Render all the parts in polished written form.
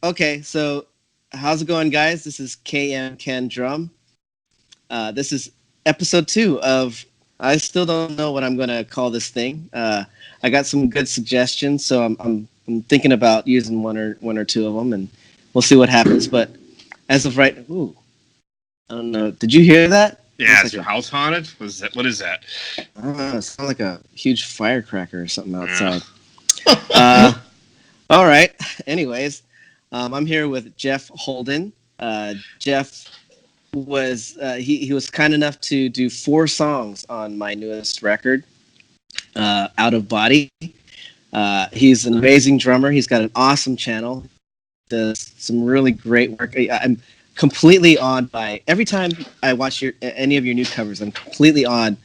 Okay, so how's it going, guys? This is KMKanDrum. This is episode 2 of. I still don't know what I'm gonna call this thing. I got some good suggestions, so I'm thinking about using one or two of them, and we'll see what happens. But as of right, ooh, I don't know. Did you hear that? Yeah, is your house haunted? What is that? I don't know. It sounds like a huge firecracker or something outside. All right. Anyways, I'm here with Jeff Holden. Jeff was he was kind enough to do 4 songs on my newest record, Out of Body. He's an amazing drummer. He's got an awesome channel. Does some really great work. I'm completely awed by every time I watch any of your new covers. I'm completely awed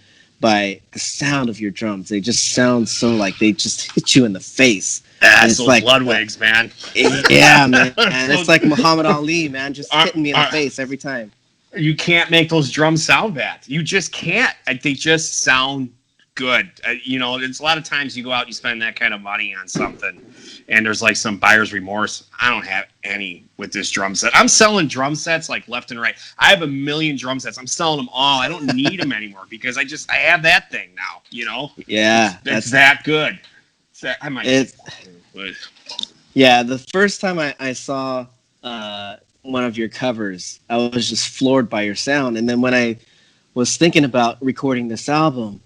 by the sound of your drums. They just sound so like they just hit you in the face. It's those like Ludwigs, man. Yeah, man. And it's like Muhammad Ali, man, just hitting me in the face every time. You can't make those drums sound bad. You just can't. They just sound good. It's a lot of times you go out and you spend that kind of money on something, and there's like some buyer's remorse. I don't have any with this drum set. I'm selling drum sets like left and right. I have 1 million drum sets. I'm selling them all. I don't need them anymore because I have that thing now. Yeah, that's that good. I might. Yeah, the first time I saw one of your covers, I was just floored by your sound. And then when I was thinking about recording this album,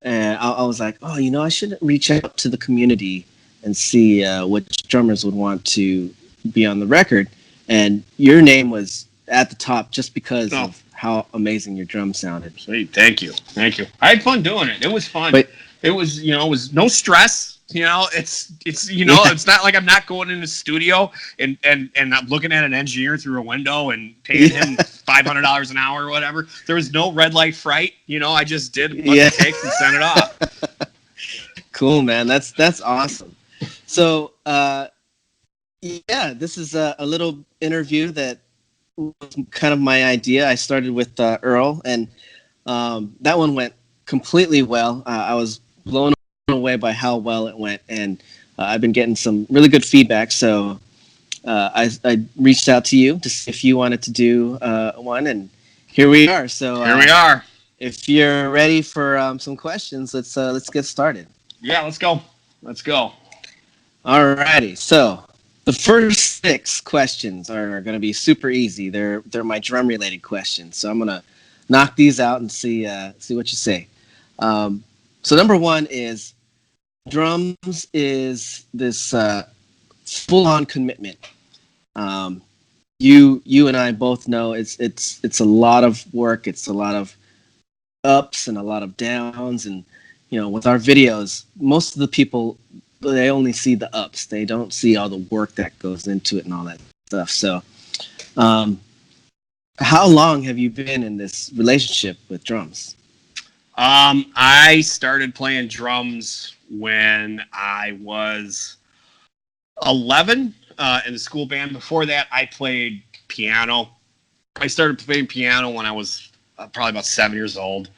I was like, I should reach out to the community and see which drummers would want to be on the record. And your name was at the top just because of how amazing your drum sounded. Sweet, thank you. I had fun doing it. It was fun. But it was no stress. It's not like I'm not going in the studio and I'm looking at an engineer through a window and paying him $500 an hour or whatever. There was no red light fright. I just did a bunch of takes and sent it off. Cool, man. That's awesome. So, this is a little interview that was kind of my idea. I started with Earl, and that one went completely well. I was blown away by how well it went, and I've been getting some really good feedback, so I reached out to you to see if you wanted to do one, and here we are. So here we are. If you're ready for some questions, let's get started. Yeah, let's go. Alrighty, so the first 6 questions are going to be super easy. They're my drum related questions, so I'm gonna knock these out and see what you say. So number 1 is, drums is this full-on commitment. You and I both know it's a lot of work. It's a lot of ups and a lot of downs. And with our videos, most of the people, they only see the ups. They don't see all the work that goes into it and all that stuff. So, how long have you been in this relationship with drums? I started playing drums when I was 11 in the school band. Before that, I played piano. I started playing piano when I was probably about 7 years old.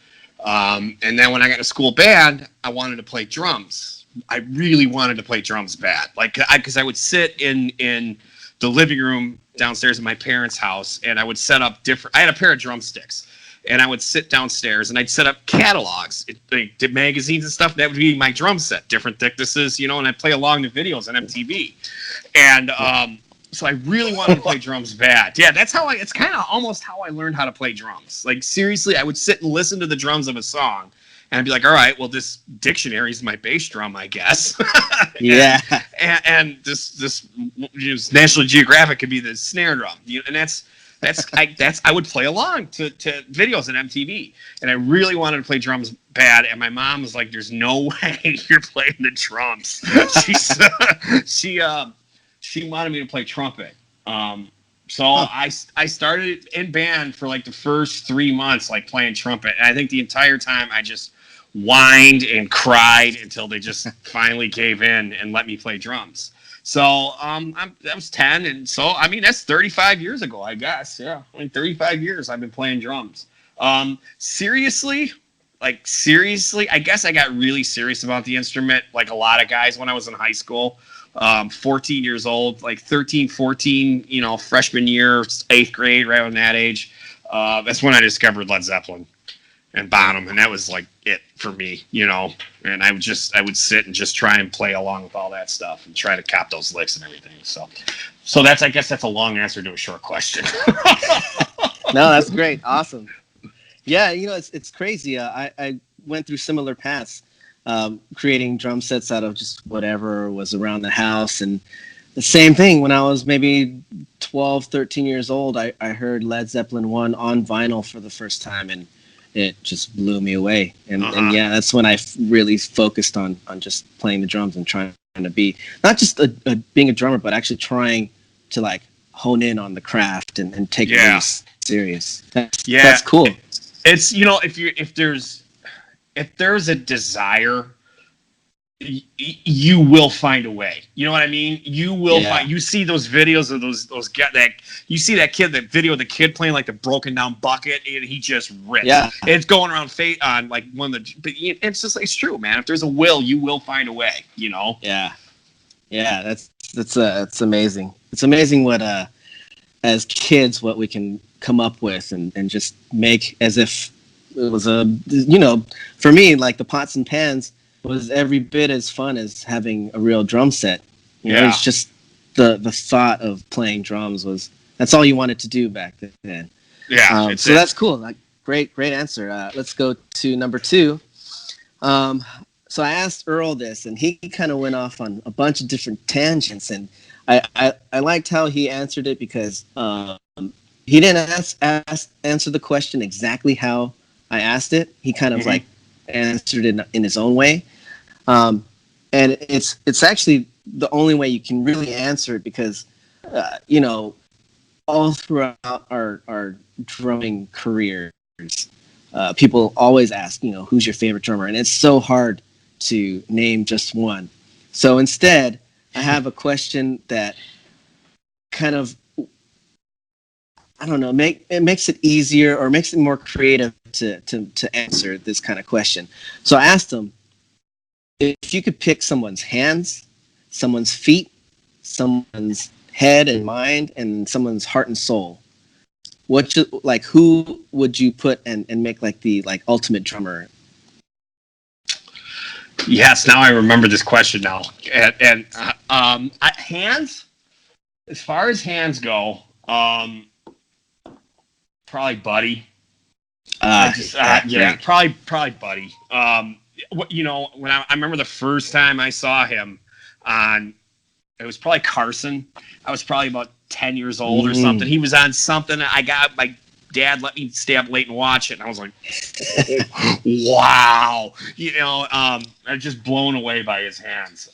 And then when I got in a school band, I wanted to play drums. I really wanted to play drums bad. Because I would sit in the living room downstairs in my parents' house, and I would set up I had a pair of drumsticks. And I would sit downstairs and I'd set up catalogs, did magazines and stuff. That would be my drum set, different thicknesses, and I'd play along the videos on MTV. And so I really wanted to play drums bad. Yeah, it's kind of almost how I learned how to play drums. Like, seriously, I would sit and listen to the drums of a song and I'd be like, all right, well, this dictionary is my bass drum, I guess. Yeah. and this National Geographic could be the snare drum. And I would play along to videos on MTV, and I really wanted to play drums bad. And my mom was like, "There's no way you're playing the drums." She wanted me to play trumpet. I started in band for like the first 3 months, like playing trumpet. And I think the entire time I just whined and cried until they just finally gave in and let me play drums. So I was 10, and so that's 35 years ago, I guess. Yeah, 35 years I've been playing drums. Seriously, I guess I got really serious about the instrument, like a lot of guys when I was in high school. 14 years old, like 13, 14, freshman year, 8th grade, right around that age. That's when I discovered Led Zeppelin and Bonham, and that was like it for me, and I would sit and just try and play along with all that stuff and try to cop those licks and everything. So I guess that's a long answer to a short question. No, that's great. Awesome. Yeah, it's crazy. I went through similar paths, creating drum sets out of just whatever was around the house. And the same thing, when I was maybe 12, 13 years old, I heard Led Zeppelin 1 on vinyl for the first time, and it just blew me away. And yeah, that's when I really focused on just playing the drums and trying to be not just being a drummer, but actually trying to like hone in on the craft and take it really serious. That's cool. It's if there's a desire, you will find a way. You know what I mean? You will find. You see those videos of those that you see that kid, that video of the kid playing like the broken down bucket, and he just rips. Yeah, it's going around on like one of the. But it's just it's true, man. If there's a will, you will find a way. Yeah, that's amazing. It's amazing what as kids what we can come up with and just make as if it was for me, like the pots and pans was every bit as fun as having a real drum set. It's just the thought of playing drums that's all you wanted to do back then. Yeah. So that's cool. Like great answer. Let's go to number 2. So I asked Earl this, and he kind of went off on a bunch of different tangents, and I liked how he answered it because he didn't answer the question exactly how I asked it. He kind of like answered it in his own way, and it's actually the only way you can really answer it because all throughout our drumming careers, people always ask who's your favorite drummer, and it's so hard to name just one. So instead, I have a question that kind of, I don't know, it makes it easier or makes it more creative to answer this kind of question. So I asked him, if you could pick someone's hands, someone's feet, someone's head and mind, and someone's heart and soul, who would you put and make like the ultimate drummer? Yes, now I remember this question now. And hands, as far as hands go, probably Buddy. Probably Buddy. When I remember the first time I saw him it was probably Carson. I was probably about 10 years old or something. He was on something. My dad let me stay up late and watch it, and I was like, wow. I was just blown away by his hands.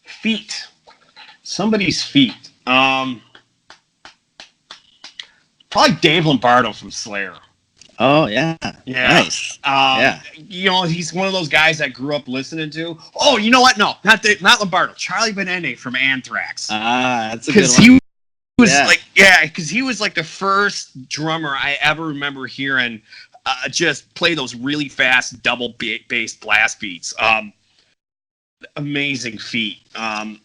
Feet. Somebody's feet. Probably Dave Lombardo from Slayer. Oh, yeah. Nice. He's one of those guys that grew up listening to. Oh, you know what? No, not Lombardo. Charlie Benende from Anthrax. That's a good one. Because he was like the first drummer I ever remember hearing just play those really fast double bass blast beats. Amazing feat. I'm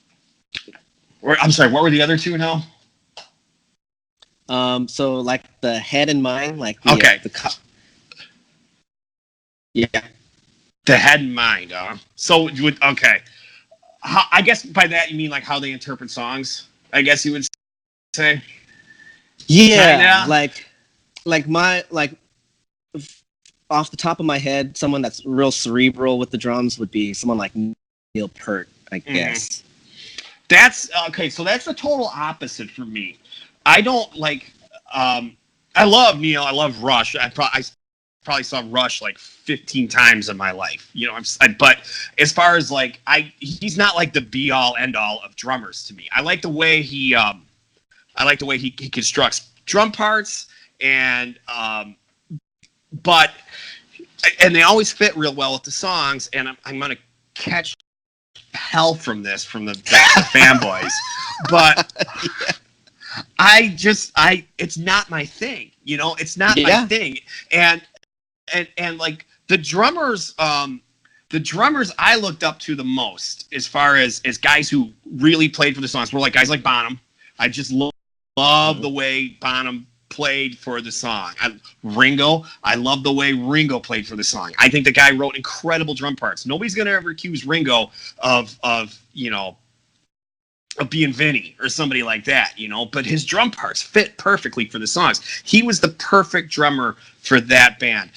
sorry, what were the other two now? So like the head and mind, like the head and mind. I guess by that you mean like how they interpret songs, I guess you would say. Yeah. Kinda? Off the top of my head, someone that's real cerebral with the drums would be someone like Neil Peart, I guess. That's okay. So that's the total opposite for me. I don't like. I love Neil. I love Rush. I probably saw Rush like 15 times in my life. But as far as he's not like the be all end all of drummers to me. I like the way he constructs drum parts and they always fit real well with the songs. And I'm gonna catch hell from the fanboys, but. It's not my thing, it's not my thing. And like the drummers, the drummers I looked up to the most, as far as guys who really played for the songs, were like guys like Bonham. I just love the way Bonham played for the song. Ringo, I love the way Ringo played for the song. I think the guy wrote incredible drum parts. Nobody's gonna ever accuse Ringo of being Vinny or somebody like that, but his drum parts fit perfectly for the songs. He was the perfect drummer for that band.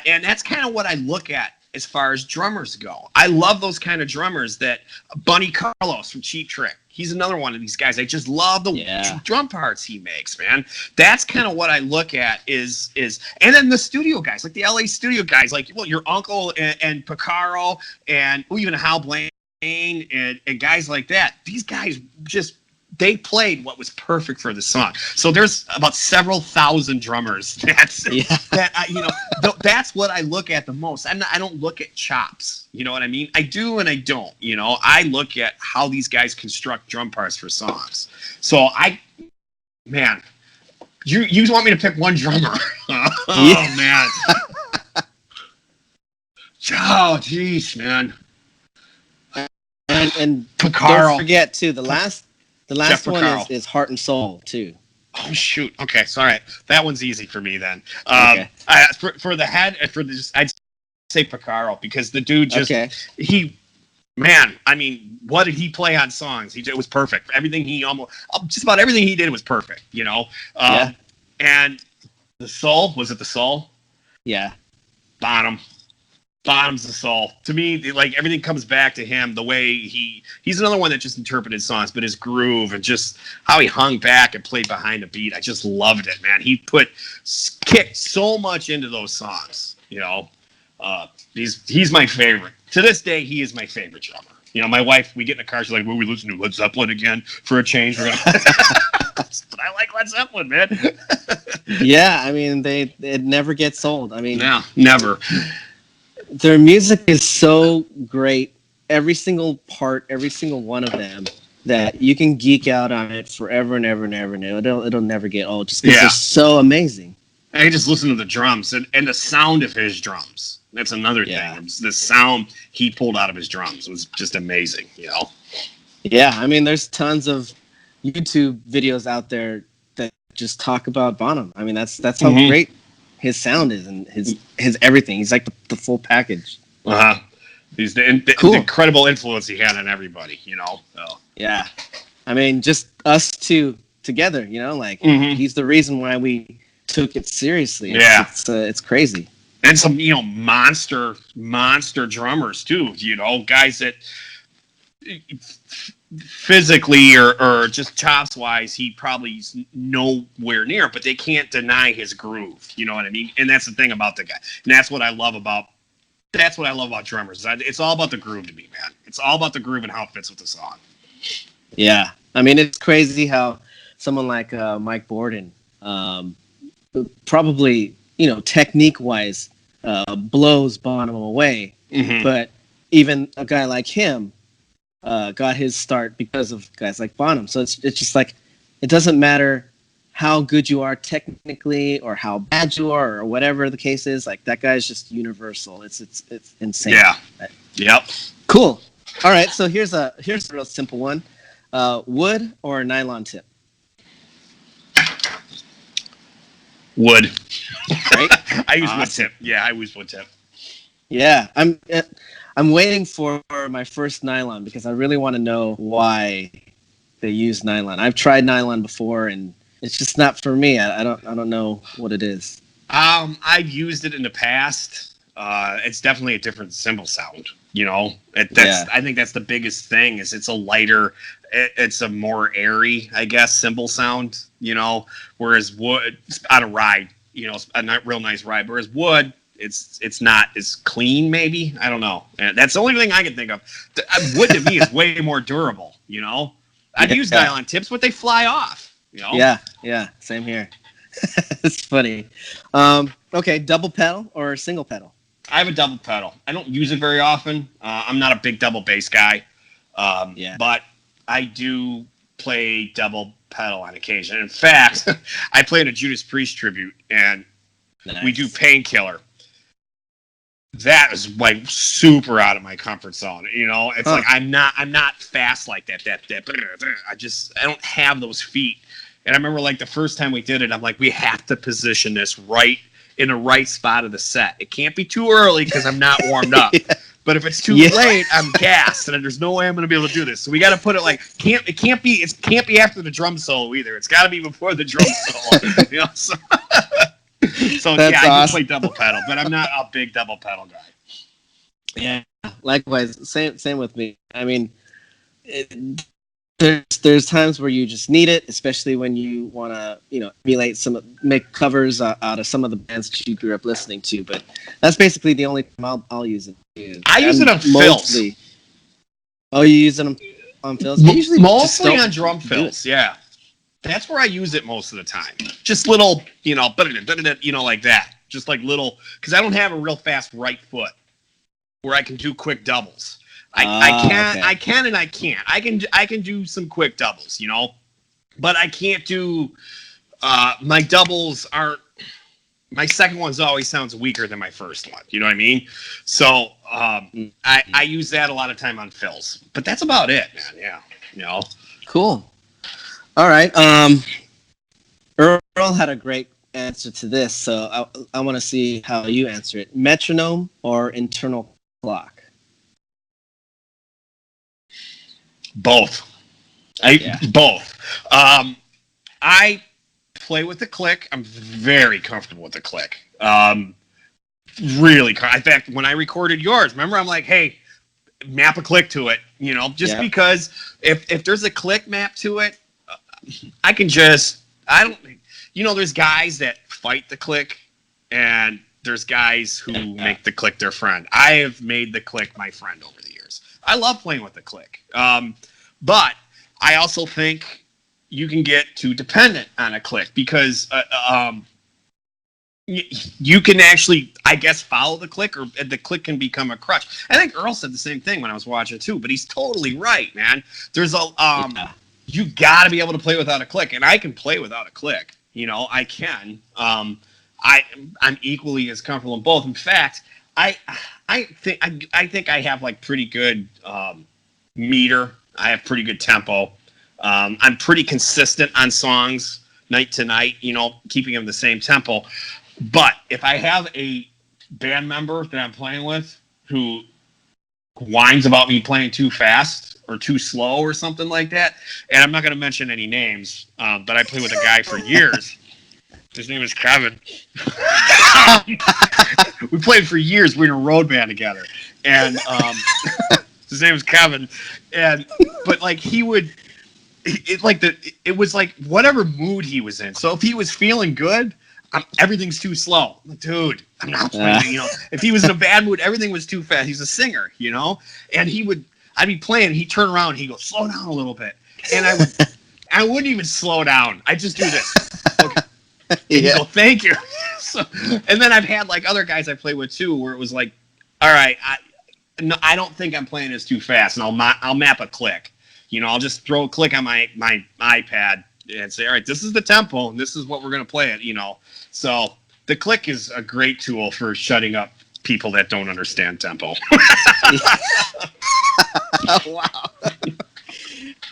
And that's kind of what I look at as far as drummers go. I love those kind of drummers. That Bunny Carlos from Cheap Trick, he's another one of these guys. I just love the drum parts he makes, man. That's kind of what I look at is, and then the studio guys, like the LA studio guys, like, well, your uncle and Picaro and even Hal Blaine and guys like that. These guys they played what was perfect for the song. So there's about several thousand drummers. That's what I look at the most. I don't look at chops. You know what I mean? I do and I don't. I look at how these guys construct drum parts for songs. So you want me to pick one drummer? Oh man. Oh jeez, man. And Picaro. Don't forget too, the last one is Heart and Soul too. Oh shoot! Okay, sorry. That one's easy for me then. Okay. For the head, I'd say Picaro, because the dude just what did he play on songs? It was perfect. Just about everything he did was perfect. And the Soul, was it the Soul? Yeah. Bottom's the Soul. To me, like, everything comes back to him, the way he's another one that just interpreted songs, but his groove and just how he hung back and played behind a beat, I just loved it, man. He kicked so much into those songs, he's my favorite. To this day, he is my favorite drummer. My wife, we get in the car, she's like, will we listen to Led Zeppelin again for a change? But I like Led Zeppelin, man. Yeah, I mean, it never gets old. I mean, no, never. Their music is so great, every single part, every single one of them, that you can geek out on it forever and ever and ever. And it'll never get old, just because they're so amazing. I just listen to the drums and the sound of his drums. That's another thing. The sound he pulled out of his drums was just amazing, Yeah, I mean, there's tons of YouTube videos out there that just talk about Bonham. I mean, that's how great his sound is, and his everything. He's like the full package. He's the incredible influence he had on everybody, So. Yeah, I mean, just us two together, he's the reason why we took it seriously. It's crazy. And some monster drummers too. Guys that physically or just chops wise, he probably is nowhere near, but they can't deny his groove. You know what I mean? And that's the thing about the guy. And that's what I love about drummers. It's all about the groove to me, man. It's all about the groove and how it fits with the song. Yeah, I mean, it's crazy how someone like Mike Borden, probably technique wise, blows Bonham away, but even a guy like him got his start because of guys like Bonham. So it's just like, it doesn't matter how good you are technically or how bad you are or whatever the case is. Like, that guy's just universal. It's insane. Yeah. Yep. Cool. All right. So here's a real simple one. Wood or nylon tip? Wood. Right? I use wood tip. Yeah, I use wood tip. Yeah, I'm waiting for my first nylon because I really want to know why they use nylon. I've tried nylon before, and it's just not for me. I don't know what it is. I've used it in the past. It's definitely a different cymbal sound. I think that's the biggest thing. Is it's a lighter, it's a more airy, I guess, cymbal sound. Whereas wood on a ride, a real nice ride. Whereas wood, it's not as clean, maybe. I don't know. And that's the only thing I can think of. Wood to me is way more durable. I've used nylon tips, but they fly off. Yeah, same here. It's funny. Okay, double pedal or single pedal? I have a double pedal. I don't use it very often. I'm not a big double bass guy. But I do play double pedal on occasion. In fact, I play in a Judas Priest tribute, and we do Painkiller. that is like super out of my comfort zone. You know, it's like I'm not fast like that. I don't have those feet. And I remember like the first time we did it, I'm like, we have to position this right in the right spot of the set. It can't be too early because I'm not warmed up. Yeah. But if it's too late, I'm gassed, and there's no way I'm going to be able to do this. So we got to put it like it can't be after the drum solo either. It's got to be before the drum solo. You know, so yeah, awesome. I do play double pedal, but I'm not a big double pedal guy. Yeah, likewise. Same with me. I mean, there's times where you just need it, especially when you want to, emulate make covers out of some of the bands that you grew up listening to. But that's basically the only time I'll use it. I use it on fills. Oh, you use it on fills? Mostly on drum fills, yeah. That's where I use it most of the time. Just little, like that. Just like little, because I don't have a real fast right foot where I can do quick doubles. I can and I can't. I can do some quick doubles, but I can't do. My doubles aren't. My second one's always sounds weaker than my first one. You know what I mean? So I use that a lot of time on fills, but that's about it, man. Yeah, Cool. All right. Earl had a great answer to this, so I want to see how you answer it. Metronome or internal clock? Both. Both. I play with the click. I'm very comfortable with the click. Really. In fact, when I recorded yours, remember, I'm like, hey, map a click to it. Because if there's a click map to it, I can just. There's guys that fight the click, and there's guys who make the click their friend. I have made the click my friend over the years. I love playing with the click. But I also think you can get too dependent on a click because you can actually, I guess, follow the click, or the click can become a crutch. I think Earl said the same thing when I was watching too, but he's totally right, man. There's you got to be able to play without a click, and I can play without a click. I can. I'm equally as comfortable in both. In fact, I think I have like pretty good meter. I have pretty good tempo. I'm pretty consistent on songs night to night, keeping them the same tempo. But if I have a band member that I'm playing with who whines about me playing too fast or too slow or something like that, and I'm not going to mention any names, but I played with a guy for years. His name is Kevin. We played for years. We were in a road band together, and his name is Kevin. But like he would, it was like whatever mood he was in. So if he was feeling good, everything's too slow. I'm like, dude, I'm not playing. If he was in a bad mood, everything was too fast. He's a singer, and I'd be playing. He'd turn around. He'd go, slow down a little bit, and I wouldn't even slow down. I just do this. Okay. Go, thank you. And then I've had like other guys I play with too, where it was like, all right, I don't think I'm playing this too fast, and I'll map a click. I'll just throw a click on my iPad and say, all right, this is the tempo, and this is what we're gonna play it. So the click is a great tool for shutting up people that don't understand tempo. Wow.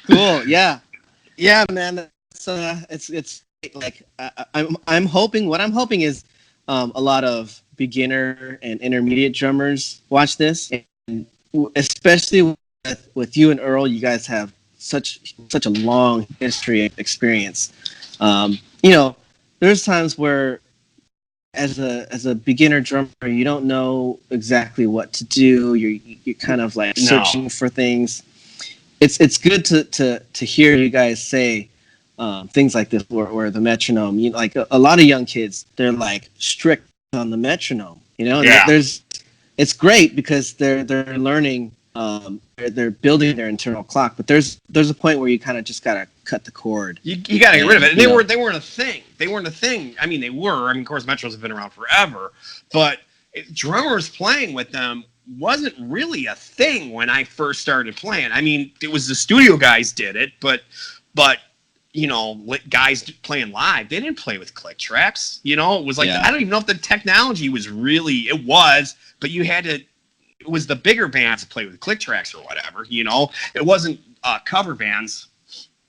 Cool. Yeah, man. It's like I'm hoping. What I'm hoping is a lot of beginner and intermediate drummers watch this, and especially with you and Earl, you guys have such a long history of experience. There's times where as a beginner drummer, you don't know exactly what to do. You're kind of like searching for things. It's good to hear you guys say things like this, where the metronome. A lot of young kids, they're like strict on the metronome. It's great because they're learning. They're building their internal clock, but there's a point where you kind of just gotta cut the cord. You gotta get rid of it. And they weren't a thing. They weren't a thing. I mean, they were. I mean, of course, metros have been around forever, but drummers playing with them wasn't really a thing when I first started playing. I mean, it was the studio guys did it, but guys playing live, they didn't play with click tracks. It was like I don't even know if the technology was really. It was, but you had to. It was the bigger bands that played with click tracks or whatever. It wasn't cover bands.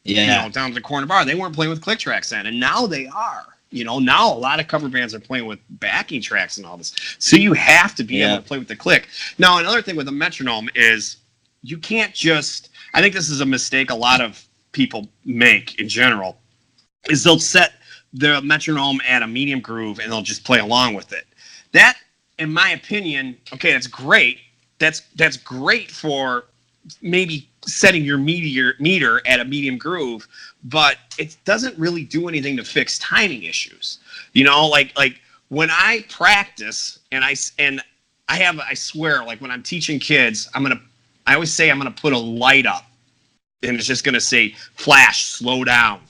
Yeah. Down at the corner bar, they weren't playing with click tracks then, and now they are. Now a lot of cover bands are playing with backing tracks and all this. So you have to be able to play with the click. Now, another thing with a metronome is you can't just. I think this is a mistake a lot of people make in general. Is they'll set the metronome at a medium groove and they'll just play along with it. That, in my opinion, okay, that's great. That's great for maybe setting your meter at a medium groove, but it doesn't really do anything to fix timing issues. Like when I practice and I swear, like when I'm teaching kids, I always say I'm gonna put a light up and it's just gonna say flash, slow down,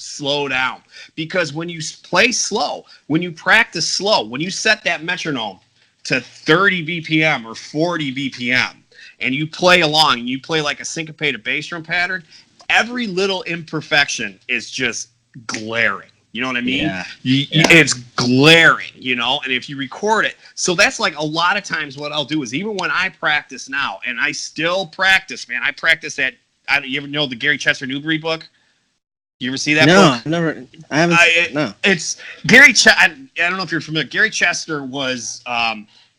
because when you play slow, when you practice slow, when you set that metronome to 30 BPM or 40 BPM, and you play along, and you play like a syncopated bass drum pattern, every little imperfection is just glaring. You know what I mean? Yeah. It's glaring, and if you record it. So that's like a lot of times what I'll do is even when I practice now, and I still practice, man, I practice at, you ever know the Gary Chester Newbury book? You ever see that book? No, never. I haven't. No. It's Gary Chester. I don't know if you're familiar. Gary Chester was,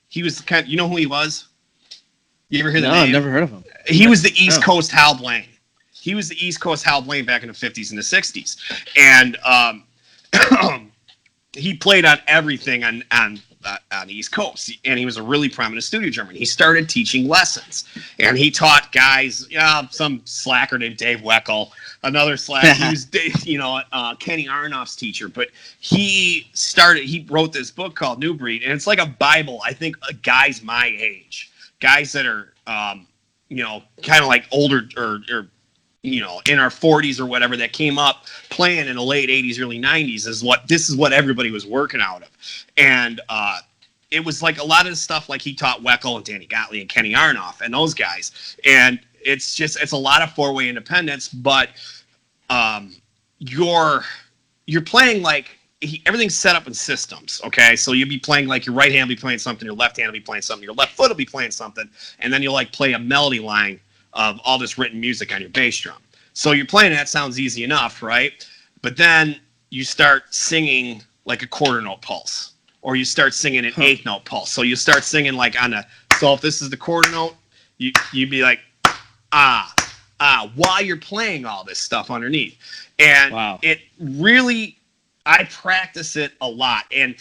he was kind of, you know who he was? You ever hear the name? No, I've never heard of him. He was the East Coast Hal Blaine. He was the East Coast Hal Blaine back in the 50s and the 60s. And he played on everything on the East Coast. And he was a really prominent studio drummer. He started teaching lessons. And he taught guys, some slacker named Dave Weckl, another slacker. He was, Kenny Aronoff's teacher. But he wrote this book called New Breed. And it's like a Bible, I think, guys my age. Guys that are, kind of like older or in our 40s or whatever that came up playing in the late 80s, early 90s this is what everybody was working out of. And it was like a lot of the stuff like he taught Weckl and Danny Gottlieb and Kenny Aronoff and those guys. And it's a lot of four-way independence, but you're playing like, everything's set up in systems, okay? So you'll be playing like your right hand will be playing something, your left hand will be playing something, your left foot will be playing something, and then you'll like play a melody line of all this written music on your bass drum. So you're playing that sounds easy enough, right? But then you start singing like a quarter note pulse, or you start singing an eighth note pulse. So you start singing like so if this is the quarter note, you'd be like, while you're playing all this stuff underneath. And It really, I practice it a lot, and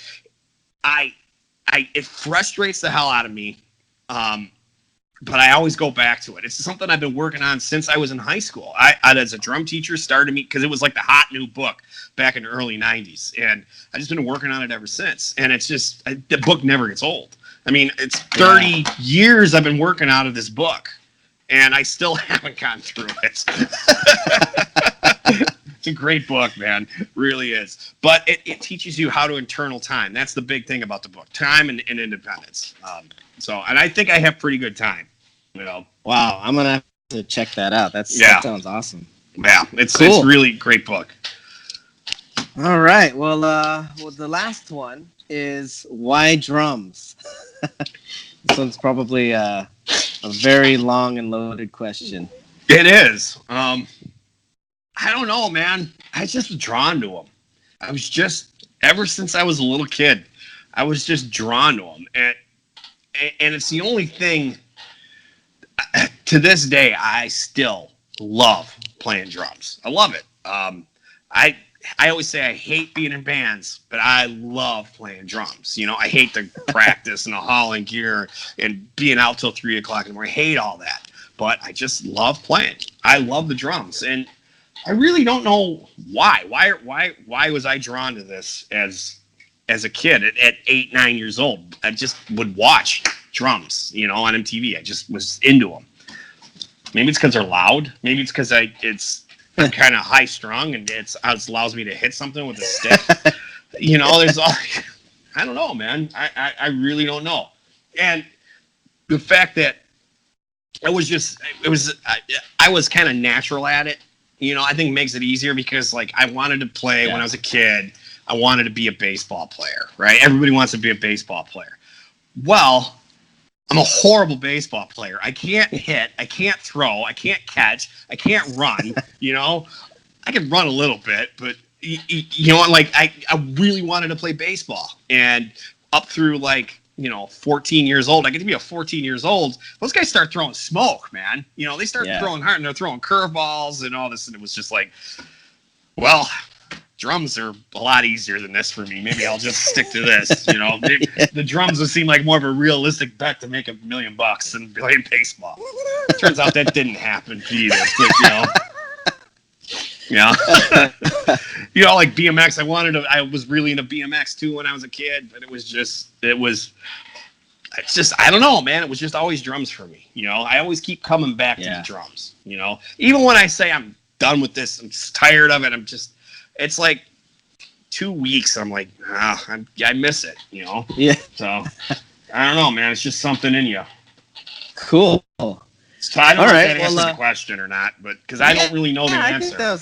it frustrates the hell out of me, but I always go back to it. It's something I've been working on since I was in high school. I as a drum teacher, started me because it was like the hot new book back in the early 90s, and I've just been working on it ever since. And it's just, the book never gets old. I mean, it's 30 years I've been working out of this book, and I still haven't gotten through it. It's a great book, man. It really is. But it teaches you how to internal time. That's the big thing about the book. Time and independence. And I think I have pretty good time. Wow, I'm gonna have to check that out. That sounds awesome. Yeah, it's cool. It's a really great book. All right. Well, the last one is why drums? This one's probably a very long and loaded question. It is. I don't know, man. I just was drawn to them. I was just, ever since I was a little kid, I was just drawn to them. And it's the only thing, to this day, I still love playing drums. I love it. I always say I hate being in bands, but I love playing drums. I hate the practice and the hauling gear and being out till 3 o'clock in the morning. I hate all that. But I just love playing. I love the drums. And I really don't know why. Why was I drawn to this as a kid at 8, 9 years old? I just would watch drums, on MTV. I just was into them. Maybe it's because they're loud. Maybe it's because it's kind of high strung and it allows me to hit something with a stick. There's all. I don't know, man. I really don't know. And the fact that I was kind of natural at it. I think makes it easier because like I wanted to play when I was a kid. I wanted to be a baseball player, right? Everybody wants to be a baseball player. Well, I'm a horrible baseball player. I can't hit. I can't throw. I can't catch. I can't run. I can run a little bit, but like I really wanted to play baseball, and up through 14 years old, I get to be a 14 years old. Those guys start throwing smoke, man. They start throwing hard, and they're throwing curveballs and all this, and it was just like, well, drums are a lot easier than this for me. Maybe I'll just stick to this. The drums would seem like more of a realistic bet to make $1 million than playing baseball. Turns out that didn't happen either. Like BMX. I was really into BMX too when I was a kid, but I don't know, man. It was just always drums for me. I always keep coming back to the drums. Even when I say I'm done with this, I'm just tired of it. It's like 2 weeks. I'm like, I miss it. Yeah. So I don't know, man. It's just something in you. Cool. So I don't know if that answers the question or not, but because I don't really know the answer.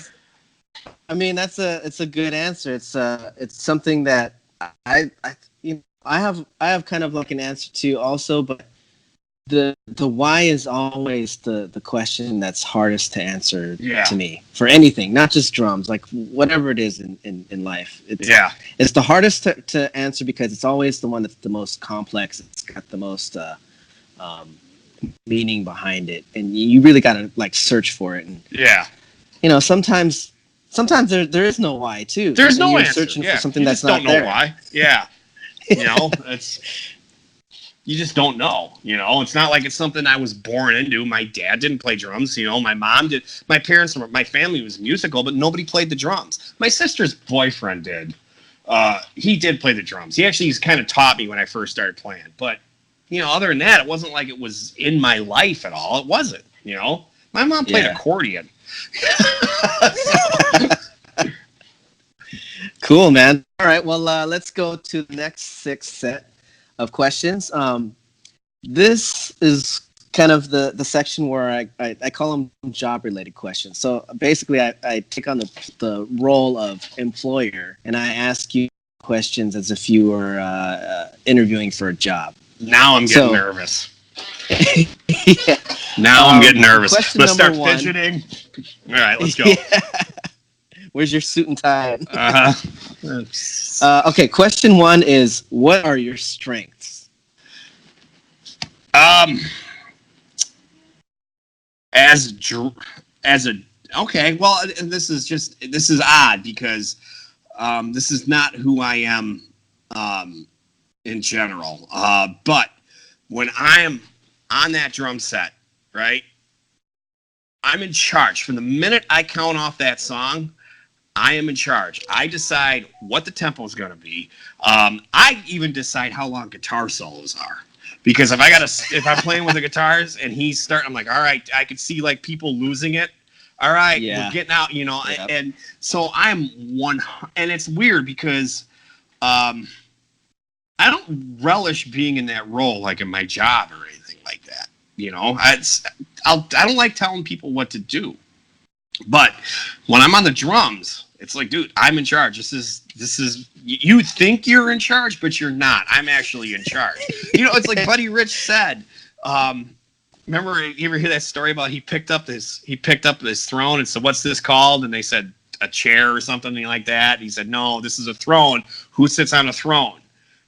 It's a good answer. It's something that I have kind of like an answer to also, but the why is always the question that's hardest to answer to me for anything, not just drums, like whatever it is in life. It's the hardest to answer because it's always the one that's the most complex. It's got the most meaning behind it, and you really got to like search for it. And sometimes there is no why too. There's no you're answer. Searching for something that's not there. Don't know why. Yeah. You just don't know. It's not like it's something I was born into. My dad didn't play drums. My mom did. My parents, my family was musical, but nobody played the drums. My sister's boyfriend did. He did play the drums. He's kind of taught me when I first started playing. But, other than that, it wasn't like it was in my life at all. It wasn't, My mom played accordion. Cool, man. All right, well, let's go to the next 6 set of questions. This is kind of the section where I call them job-related questions. So basically, I take on the role of employer, and I ask you questions as if you were interviewing for a job. Now I'm getting nervous. Now I'm getting nervous. Let's start fidgeting. All right, let's go. Where's your suit and tie? Okay, question 1 is, what are your strengths? Okay, well, this is odd because this is not who I am in general. But when I am on that drum set, right, I'm in charge. From the minute I count off that song, I am in charge. I decide what the tempo is going to be. I even decide how long guitar solos are. Because if I'm playing with the guitars and he's starting, I'm like, all right, I could see like people losing it. All right, we're getting out, and so I'm one. And it's weird because I don't relish being in that role like in my job or anything like that. I don't like telling people what to do. But when I'm on the drums, it's like, dude, I'm in charge. This is you think you're in charge, but you're not. I'm actually in charge. It's like Buddy Rich said. Remember, you ever hear that story about he picked up this throne and said, "What's this called?" And they said, "A chair" or something like that. And he said, "No, this is a throne. Who sits on a throne?"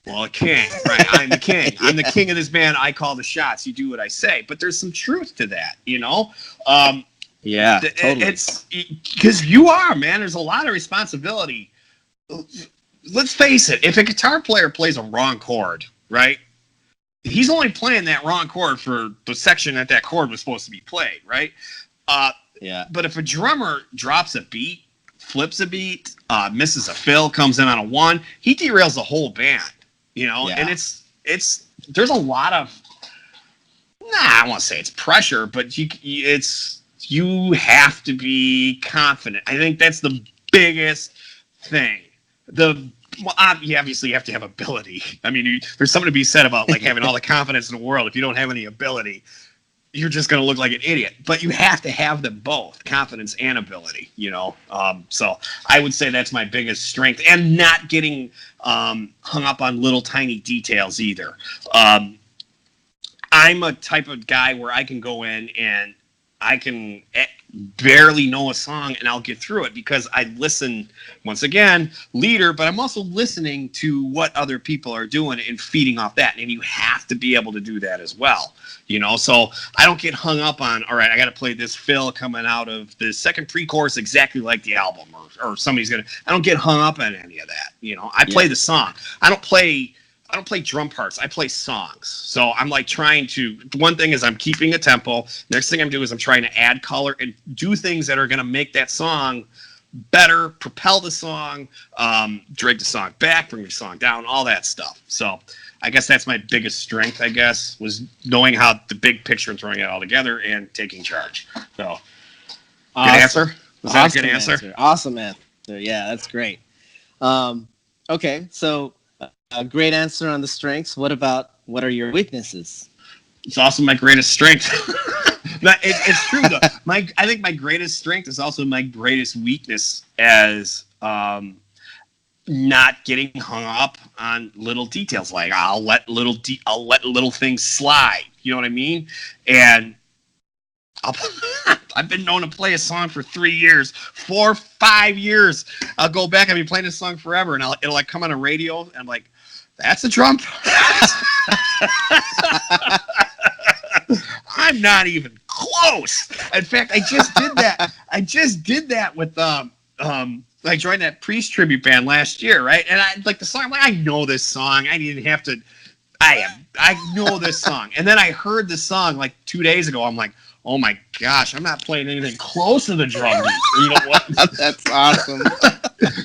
Well, a king, right? I'm the king. I'm the king of this band. I call the shots. You do what I say. But there's some truth to that, Yeah, totally. It's because you are, man. There's a lot of responsibility. Let's face it. If a guitar player plays a wrong chord, right? He's only playing that wrong chord for the section that chord was supposed to be played, right? But if a drummer drops a beat, flips a beat, misses a fill, comes in on a 1, he derails the whole band, And there's a lot of, I won't say it's pressure, but you have to be confident. I think that's the biggest thing. You obviously have to have ability. I mean, there's something to be said about like having all the confidence in the world. If you don't have any ability, you're just going to look like an idiot. But you have to have them both, confidence and ability, So I would say that's my biggest strength, and not getting hung up on little tiny details either. I'm a type of guy where I can go in and I can barely know a song and I'll get through it because I listen, once again, leader, but I'm also listening to what other people are doing and feeding off that. And you have to be able to do that as well. So I don't get hung up on, all right, I got to play this fill coming out of the second pre-chorus exactly like the album or somebody's going to, I don't get hung up on any of that. I play the song. I don't play drum parts. I play songs. So I'm like trying to, one thing is I'm keeping a tempo. Next thing I'm doing is I'm trying to add color and do things that are going to make that song better, propel the song, drag the song back, bring the song down, all that stuff. So I guess that's my biggest strength, was knowing how the big picture and throwing it all together and taking charge. So awesome. Good answer? Was that a good answer? Awesome answer. Yeah, that's great. Okay, so a great answer on the strengths. What are your weaknesses? It's also my greatest strength. It's true though. I think my greatest strength is also my greatest weakness as not getting hung up on little details. Like I'll let little things slide. You know what I mean? And I've been known to play a song for 3 years, 4, 5 years. I'll go back. I've been playing this song forever, and it'll like come on a radio, and I'm like, that's a drum. I'm not even close. In fact, I just did that with I joined that Priest tribute band last year, right? And I like the song. I'm like, I know this song. I didn't have to. I know this song. And then I heard the song like 2 days ago. I'm like, oh my gosh, I'm not playing anything close to the drum beat. You know what? That's awesome.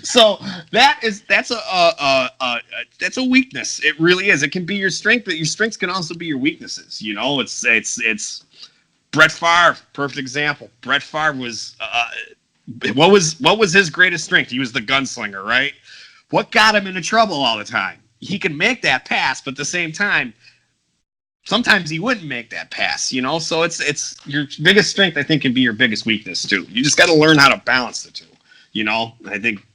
So that's a weakness. It really is. It can be your strength, but your strengths can also be your weaknesses. It's Brett Favre, perfect example. Brett Favre was what was his greatest strength? He was the gunslinger, right? What got him into trouble all the time? He can make that pass, but at the same time, sometimes he wouldn't make that pass, So it's your biggest strength, I think, can be your biggest weakness too. You just got to learn how to balance the two. I think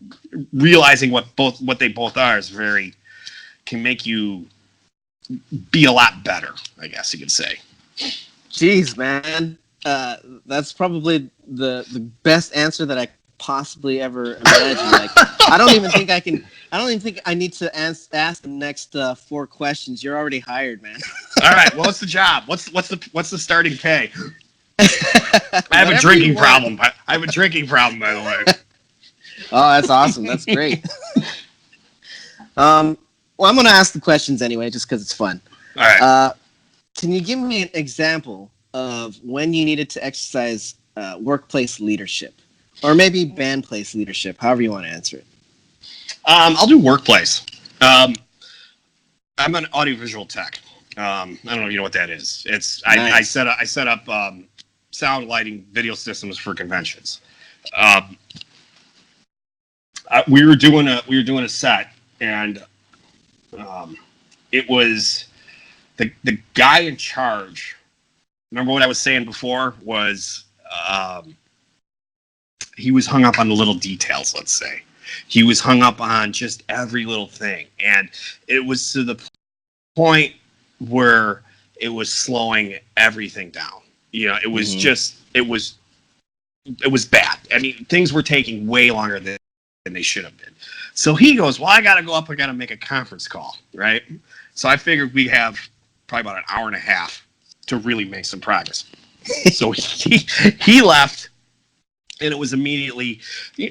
realizing what they both are can make you be a lot better, I guess you could say. Jeez, man. That's probably the best answer that I possibly ever imagine. Like, I don't even think I need to ask the next 4 questions. You're already hired, man. All right. Well, what's the job? What's the starting pay? I have a drinking problem. I have a drinking problem, by the way. Oh, that's awesome. That's great. Well, I'm going to ask the questions anyway, just because it's fun. All right. Can you give me an example of when you needed to exercise workplace leadership, or maybe band place leadership, however you want to answer it? I'll do workplace. I'm an audiovisual tech. I don't know if you know what that is. It's nice. I set up sound, lighting, video systems for conventions. We were doing a set, and it was the guy in charge. Remember what I was saying before was he was hung up on the little details. Let's say he was hung up on just every little thing, and it was to the point where it was slowing everything down. It was just it was bad. I mean, things were taking way longer than they should have been. So he goes, well, I got to go up. I got to make a conference call, right? So I figured we have probably about an hour and a half to really make some progress. So he left, and it was immediately,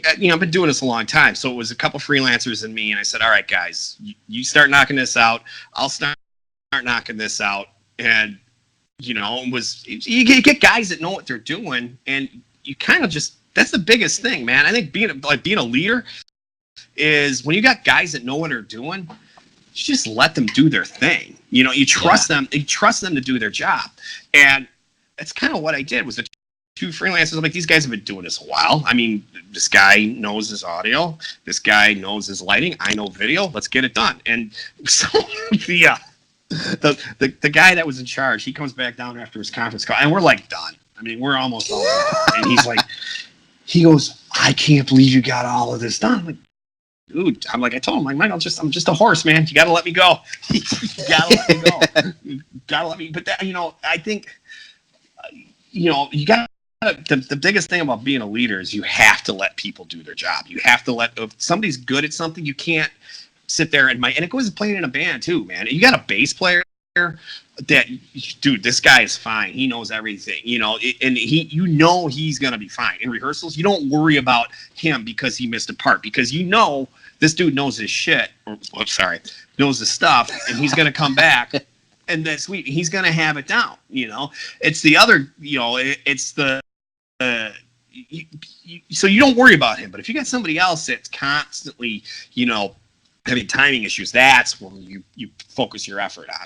I've been doing this a long time. So it was a couple freelancers and me, and I said, all right, guys, you start knocking this out. I'll start knocking this out. And, you get guys that know what they're doing, and you kind of just, that's the biggest thing, man. I think being a leader is when you got guys that know what they're doing, you just let them do their thing. You trust them. You trust them to do their job. And that's kind of what I did was the 2 freelancers. I'm like, these guys have been doing this a while. I mean, this guy knows his audio. This guy knows his lighting. I know video. Let's get it done. And so the guy that was in charge, he comes back down after his conference call, and we're like done. I mean, we're almost all done. And he goes, I can't believe you got all of this done. I'm like, dude, I'm like, I told him, like, Mike, I'm just a horse, man. You got to let me go. You got to let me go. You got to let me. But that, I think, you got the biggest thing about being a leader is you have to let people do their job. You have to if somebody's good at something, you can't sit there and it goes with playing in a band too, man. You got a bass player that, dude, this guy is fine. He knows everything, and he's gonna be fine in rehearsals. You don't worry about him because he missed a part, because this dude knows his shit. Knows his stuff, and he's gonna come back. And that's sweet. He's gonna have it down. It's the other. It's the. So you don't worry about him. But if you got somebody else that's constantly, having timing issues, that's when you focus your effort on.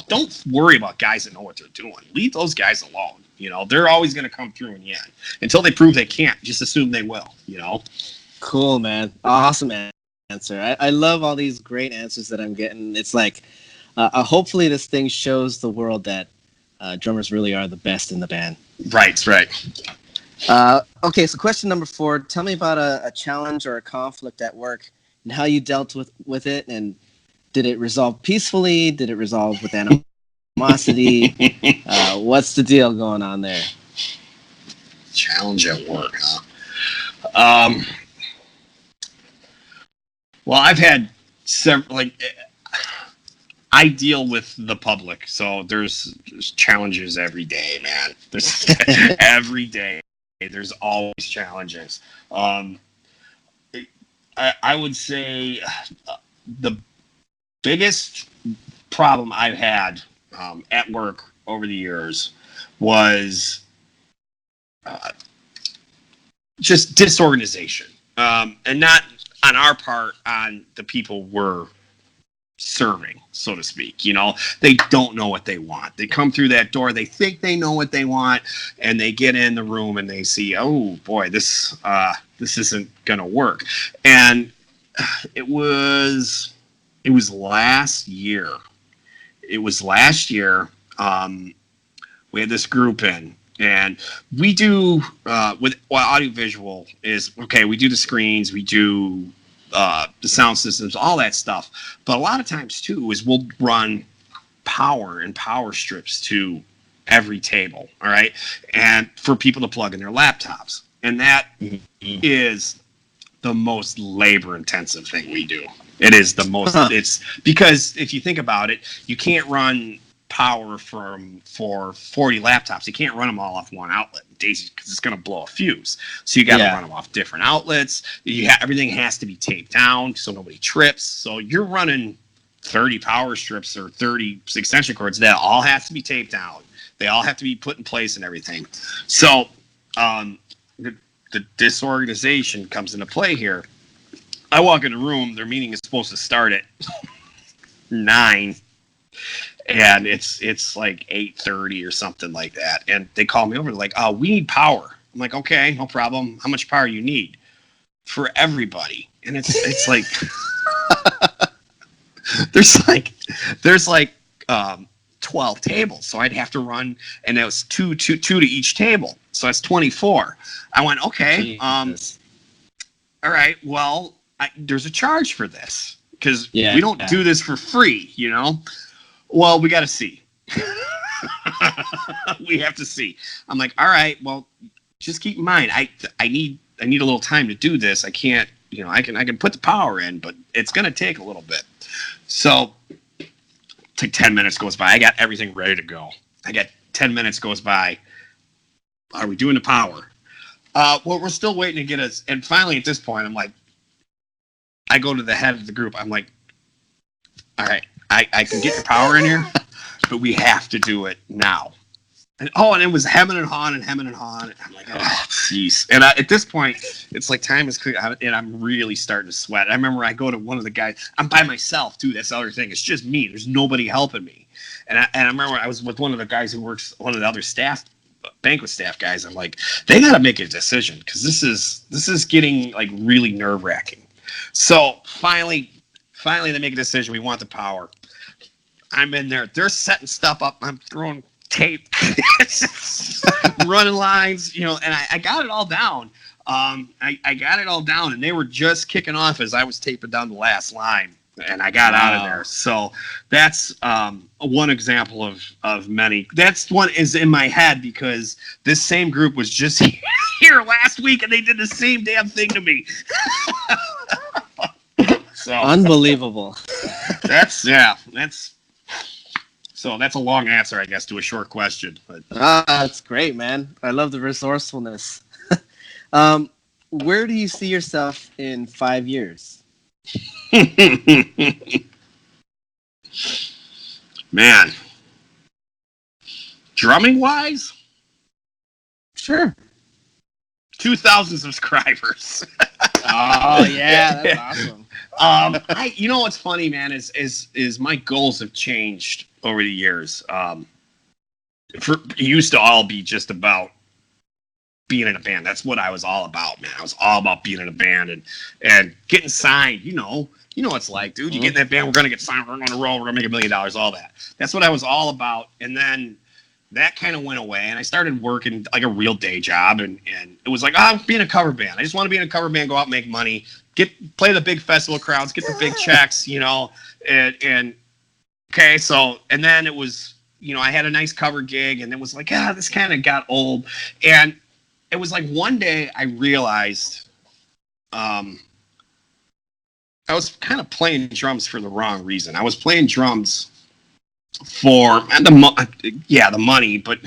Don't worry about guys that know what they're doing. Leave those guys alone. They're always going to come through in the end. Until they prove they can't, just assume they will. Cool, man. Awesome answer. I love all these great answers that I'm getting. It's like, hopefully this thing shows the world that drummers really are the best in the band. Right. Okay, so question number 4. Tell me about a challenge or a conflict at work and how you dealt with it, and did it resolve peacefully? Did it resolve with animosity? What's the deal going on there? Challenge at work, huh? Well, I've had several, I deal with the public, so there's challenges every day, man. There's every day. There's always challenges. I would say the biggest problem I've had at work over the years was just disorganization, and not on our part, on the people we're serving, so to speak. They don't know what they want. They come through that door, they think they know what they want, and they get in the room and they see, oh boy, this isn't gonna work. And it was last year. We had this group in, and we do audiovisual is okay. We do the screens, we do the sound systems, all that stuff. But a lot of times too is we'll run power and power strips to every table, all right, and for people to plug in their laptops, and that is the most labor intensive thing we do. It is the most. It's because if you think about it, you can't run power for 40 laptops. You can't run them all off one outlet, Daisy, because it's going to blow a fuse. So you got to run them off different outlets. Everything has to be taped down so nobody trips. So you're running 30 power strips or 30 extension cords that all have to be taped down. They all have to be put in place and everything. So the disorganization comes into play here. I walk in the room, their meeting is supposed to start at 9, and it's like 8:30 or something like that. And they call me over, they're like, oh, we need power. I'm like, okay, no problem. How much power you need? For everybody. And it's like there's like 12 tables, so I'd have to run, and it was two to each table, so that's 24. I went, okay, all right, well, there's a charge for this, because we don't do this for free, Well, we got to see. We have to see. I'm like, all right, well, just keep in mind, I need a little time to do this. I can't, I can put the power in, but it's going to take a little bit. So, like 10 minutes goes by. I got everything ready to go. 10 minutes goes by. Are we doing the power? Well, we're still waiting to get us. And finally, at this point, I'm like, I go to the head of the group. I'm like, all right, I can get the power in here, but we have to do it now. And it was hemming and hawing. And I'm like, oh, jeez. And at this point, it's like time is clear, and I'm really starting to sweat. I remember I go to one of the guys. I'm by myself, too. That's the other thing. It's just me. There's nobody helping me. And I remember I was with one of the guys who works, one of the other banquet staff guys. I'm like, they got to make a decision, because this is getting like really nerve wracking. So finally they make a decision. We want the power. I'm in there. They're setting stuff up. I'm throwing tape, running lines, and I got it all down. I got it all down, and they were just kicking off as I was taping down the last line, and I got out of there. So that's one example of many. That's one is in my head because this same group was just here last week, and they did the same damn thing to me. So unbelievable. That's so that's a long answer, I guess, to a short question. But That's great, man. I love the resourcefulness. Where do you see yourself in 5 years? Man, drumming wise, Sure. 2,000 subscribers. Oh yeah, that's awesome. You know what's funny, man, is my goals have changed over the years. It used to all be just about being in a band. That's what I was all about, man. I was all about being in a band and getting signed. You know what it's like, dude. You get in that band, we're gonna get signed, we're gonna roll, we're gonna make $1 million, all that. That's what I was all about. And then that kind of went away, and I started working like a real day job, and it was like, I'm being a cover band. I just want to be in a cover band, go out and make money, play the big festival crowds, get the big checks, and okay, so, and then it was, I had a nice cover gig, and it was like, this kind of got old, and it was like one day I realized I was kind of playing drums for the wrong reason. I was playing drums for the money, but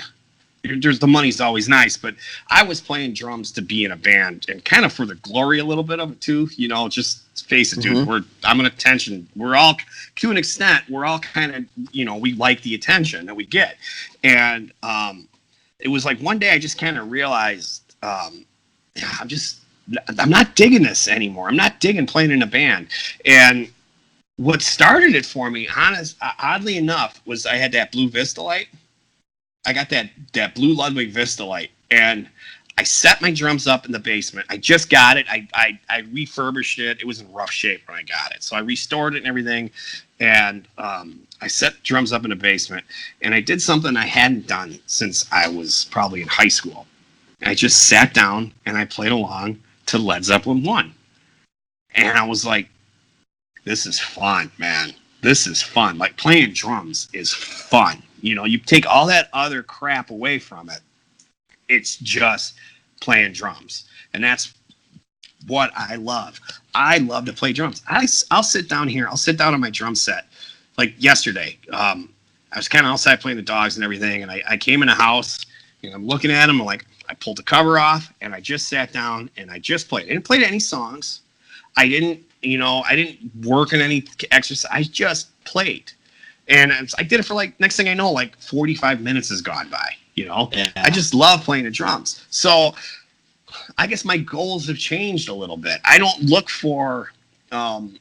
the money's always nice, but I was playing drums to be in a band and kind of for the glory a little bit of it too, just face it, dude. I'm an attention. We're all, to an extent, we're all kind of, we like the attention that we get. And it was like one day I just kind of realized I'm not digging this anymore. I'm not digging playing in a band. And what started it for me, oddly enough, was I had that blue Vista light. I got that blue Ludwig Vista light, and I set my drums up in the basement. I just got it. I refurbished it. It was in rough shape when I got it, so I restored it and everything. And I set drums up in the basement, and I did something I hadn't done since I was probably in high school. I just sat down and I played along to Led Zeppelin 1, and I was like, this is fun, man. This is fun. Like, playing drums is fun. You take all that other crap away from it. It's just playing drums. And that's what I love. I love to play drums. I'll sit down here. I'll sit down on my drum set. Like yesterday, I was kind of outside playing the dogs and everything. And I came in the house, and I'm looking at them. I'm like, I pulled the cover off, and I just sat down, and I just played. I didn't play any songs. I didn't work in any exercise. I just played. And I did it for next thing I know, 45 minutes has gone by, Yeah. I just love playing the drums. So I guess my goals have changed a little bit. I don't look for, I've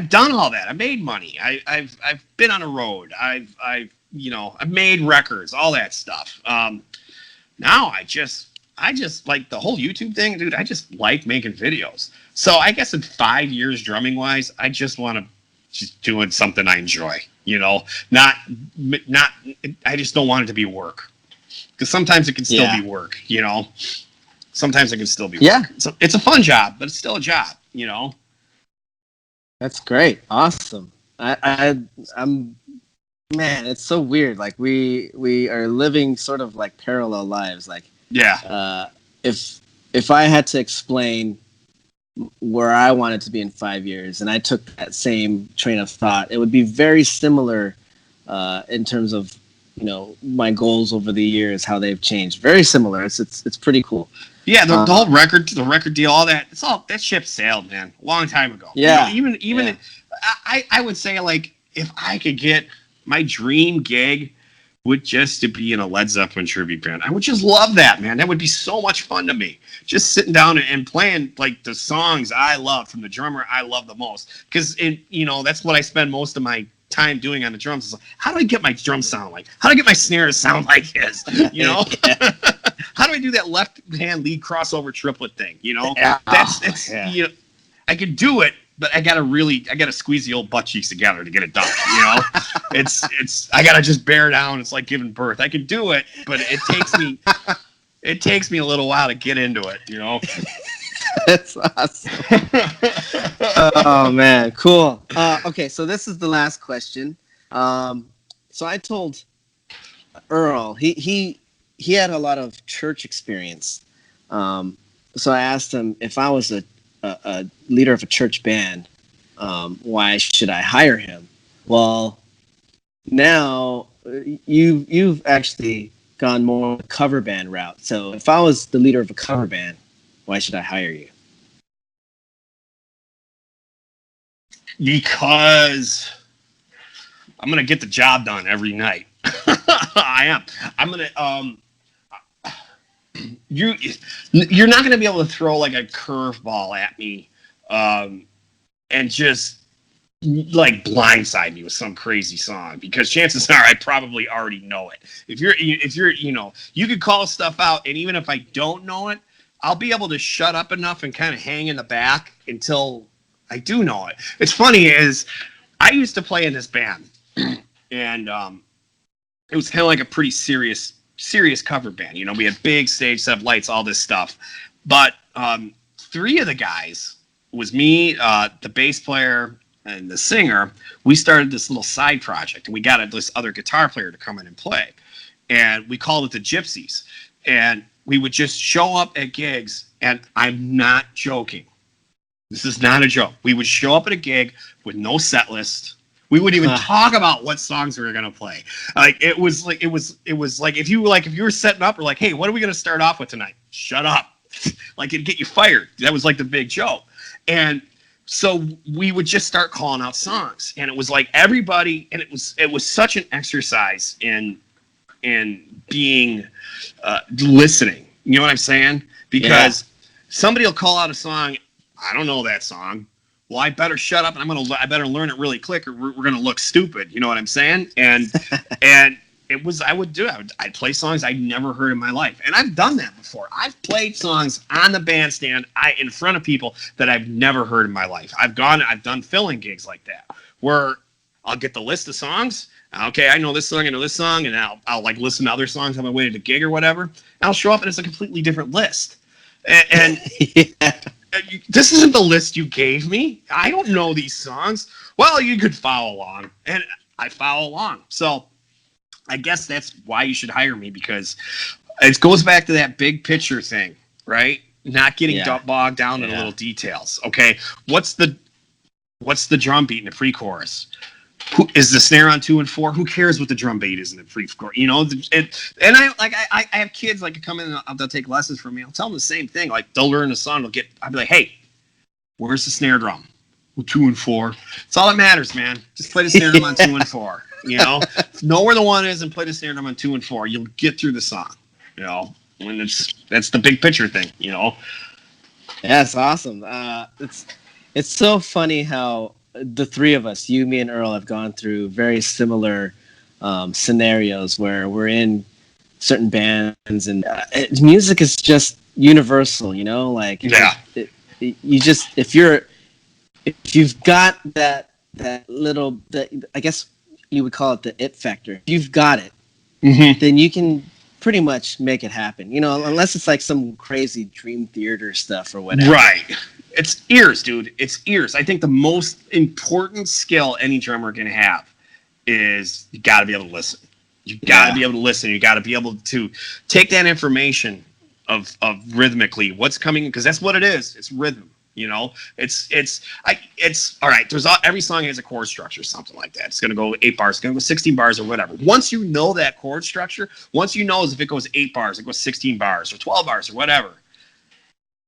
done all that. I made money. I've been on the road. I've made records, all that stuff. Now I just like the whole YouTube thing, dude. I just like making videos. So I guess in 5 years, drumming wise, I just want to just doing something I enjoy. Not. I just don't want it to be work, because sometimes it can still be work. Sometimes it can still be work. So it's a fun job, but it's still a job. That's great. Awesome. I'm. Man, it's so weird. Like we are living sort of like parallel lives. Like. Yeah. If I had to explain where I wanted to be in 5 years, and I took that same train of thought, it would be very similar in terms of my goals over the years, how they've changed. Very similar. It's pretty cool. Yeah, the whole record deal, all that. It's all that ship sailed, man, a long time ago. Yeah. Even I would say, like, if I could get my dream gig would just to be in a Led Zeppelin tribute band. I would just love that, man. That would be so much fun to me. Just sitting down and playing like the songs I love from the drummer I love the most. Because that's what I spend most of my time doing on the drums. Is like, how do I get my drum sound like? How do I get my snare to sound like his? How do I do that left hand lead crossover triplet thing? I could do it, but I gotta squeeze the old butt cheeks together to get it done. I gotta just bear down. It's like giving birth. I could do it, but it takes me it takes me a little while to get into it, you know. That's awesome. Oh man, cool. Okay, so this is the last question. So I told Earl he had a lot of church experience. So I asked him if I was a leader of a church band, why should I hire him? Well, now you've actually gone more the cover band route. So if I was the leader of a cover band, why should I hire you? Because I'm gonna get the job done every night. I am. I'm gonna you're not gonna be able to throw like a curveball at me and just like blindside me with some crazy song, because chances are I probably already know it. If you're you know, you could call stuff out, and even if I don't know it, I'll be able to shut up enough and kind of hang in the back until I do know it. It's funny is I used to play in this band, and it was kind of like a pretty serious cover band. You know, we had big stage set, lights, all this stuff. But three of the guys, was me, the bass player, and the singer. We started this little side project, and we got this other guitar player to come in and play. And we called it the Gypsies. And we would just show up at gigs, and I'm not joking. This is not a joke. We would show up at a gig with no set list. We wouldn't even talk about what songs we were gonna play. Like it was like if you were setting up, or like, hey, what are we gonna start off with tonight? Shut up. Like it'd get you fired. That was like the big joke. And so we would just start calling out songs, and it was like everybody, and it was such an exercise in being listening. You know what I'm saying? Because somebody will call out a song. I don't know that song. Well, I better shut up, and I better learn it really quick, or we're gonna look stupid. You know what I'm saying? And I'd play songs I'd never heard in my life, and I've done that before. I've played songs on the bandstand, in front of people that I've never heard in my life. I've done filling gigs like that, where I'll get the list of songs. Okay, I know this song, and I'll like listen to other songs on my way to the gig or whatever. And I'll show up, and it's a completely different list, and this isn't the list you gave me. I don't know these songs. Well, you could follow along, and I follow along. So I guess that's why you should hire me, because it goes back to that big picture thing, right? Not getting bogged down in the little details. Okay, what's the drum beat in the pre-chorus? Who is the snare on 2 and 4? Who cares what the drum beat is in the pre-chorus? You know, and I have kids like come in and they'll take lessons from me. I'll tell them the same thing. Like they'll learn the song. I'll be like, hey, where's the snare drum? Well, 2 and 4. It's all that matters, man. Just play the snare drum on 2 and 4. You know, know where the 1 is and play the snare drum on 2 and 4. You'll get through the song. You know, when that's the big picture thing. You know. Yeah, it's awesome. It's so funny how the three of us, you, me, and Earl, have gone through very similar scenarios where we're in certain bands, and music is just universal. You know, like if you've got that little, I guess you would call it the it factor. If you've got it, then you can pretty much make it happen. You know, unless it's like some crazy dream theater stuff or whatever. Right. It's ears, dude. It's ears. I think the most important skill any drummer can have is you got to be able to listen. You got to be able to listen. You got to be able to take that information of rhythmically what's coming, because that's what it is. It's rhythm. You know, it's all right. Every song has a chord structure, something like that. It's gonna go 8 bars, it's gonna go 16 bars, or whatever. Once you know that chord structure, once you know if it goes 8 bars, it goes 16 bars, or 12 bars, or whatever,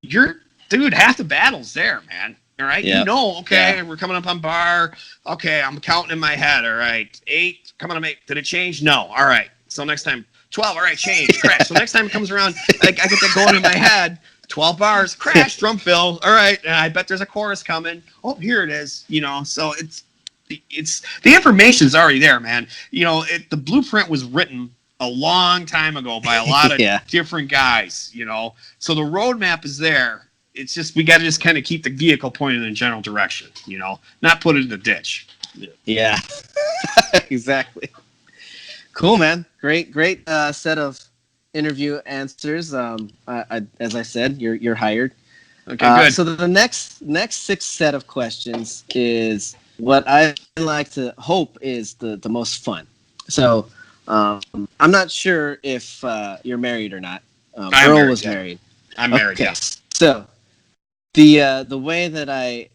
dude, half the battle's there, man. All right, you know, okay, we're coming up on bar. Okay, I'm counting in my head. All right, 8, coming on 8. Did it change? No. All right. So next time, 12. All right, change, crash. So next time it comes around, I get that going in my head. 12 bars, crash, drum fill. All right, I bet there's a chorus coming. Oh, here it is. You know, so it's the information's already there, man. You know, the blueprint was written a long time ago by a lot of different guys. You know, so the roadmap is there. It's just we got to just kind of keep the vehicle pointed in a general direction. You know, not put it in the ditch. Yeah, exactly. Cool, man. Great set of interview answers. As I said, you're hired. Okay, good. So the next six set of questions is what I like to hope is the most fun. So I'm not sure if you're married or not. I'm Earl married. was Yeah, married. I'm married. Okay, Yeah. so the way that I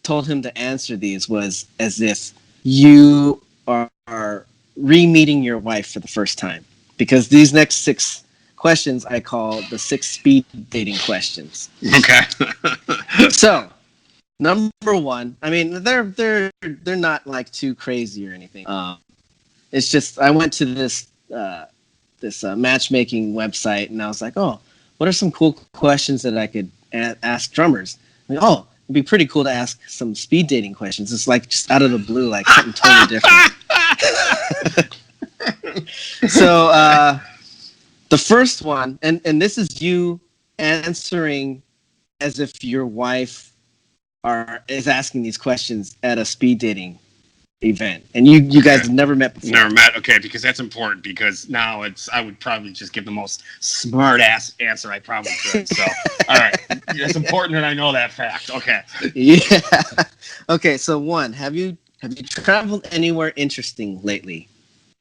told him to answer these was as if you are re-meeting your wife for the first time, because these next six questions I call the six speed dating questions. Okay. So number one, I mean they're not like too crazy or anything. It's just I went to this matchmaking website and I was like, oh, what are some cool questions that I could ask drummers? Like, oh, it'd be pretty cool to ask some speed dating questions. It's like just out of the blue, like something totally different. So the first one, and this is you answering as if your wife is asking these questions at a speed dating event, and you guys have never met before. Never met. Okay, because that's important. Because now I would probably just give the most smart ass answer I probably could. So, all right, it's important that I know that fact. Okay. Yeah. Okay. So one, have you traveled anywhere interesting lately?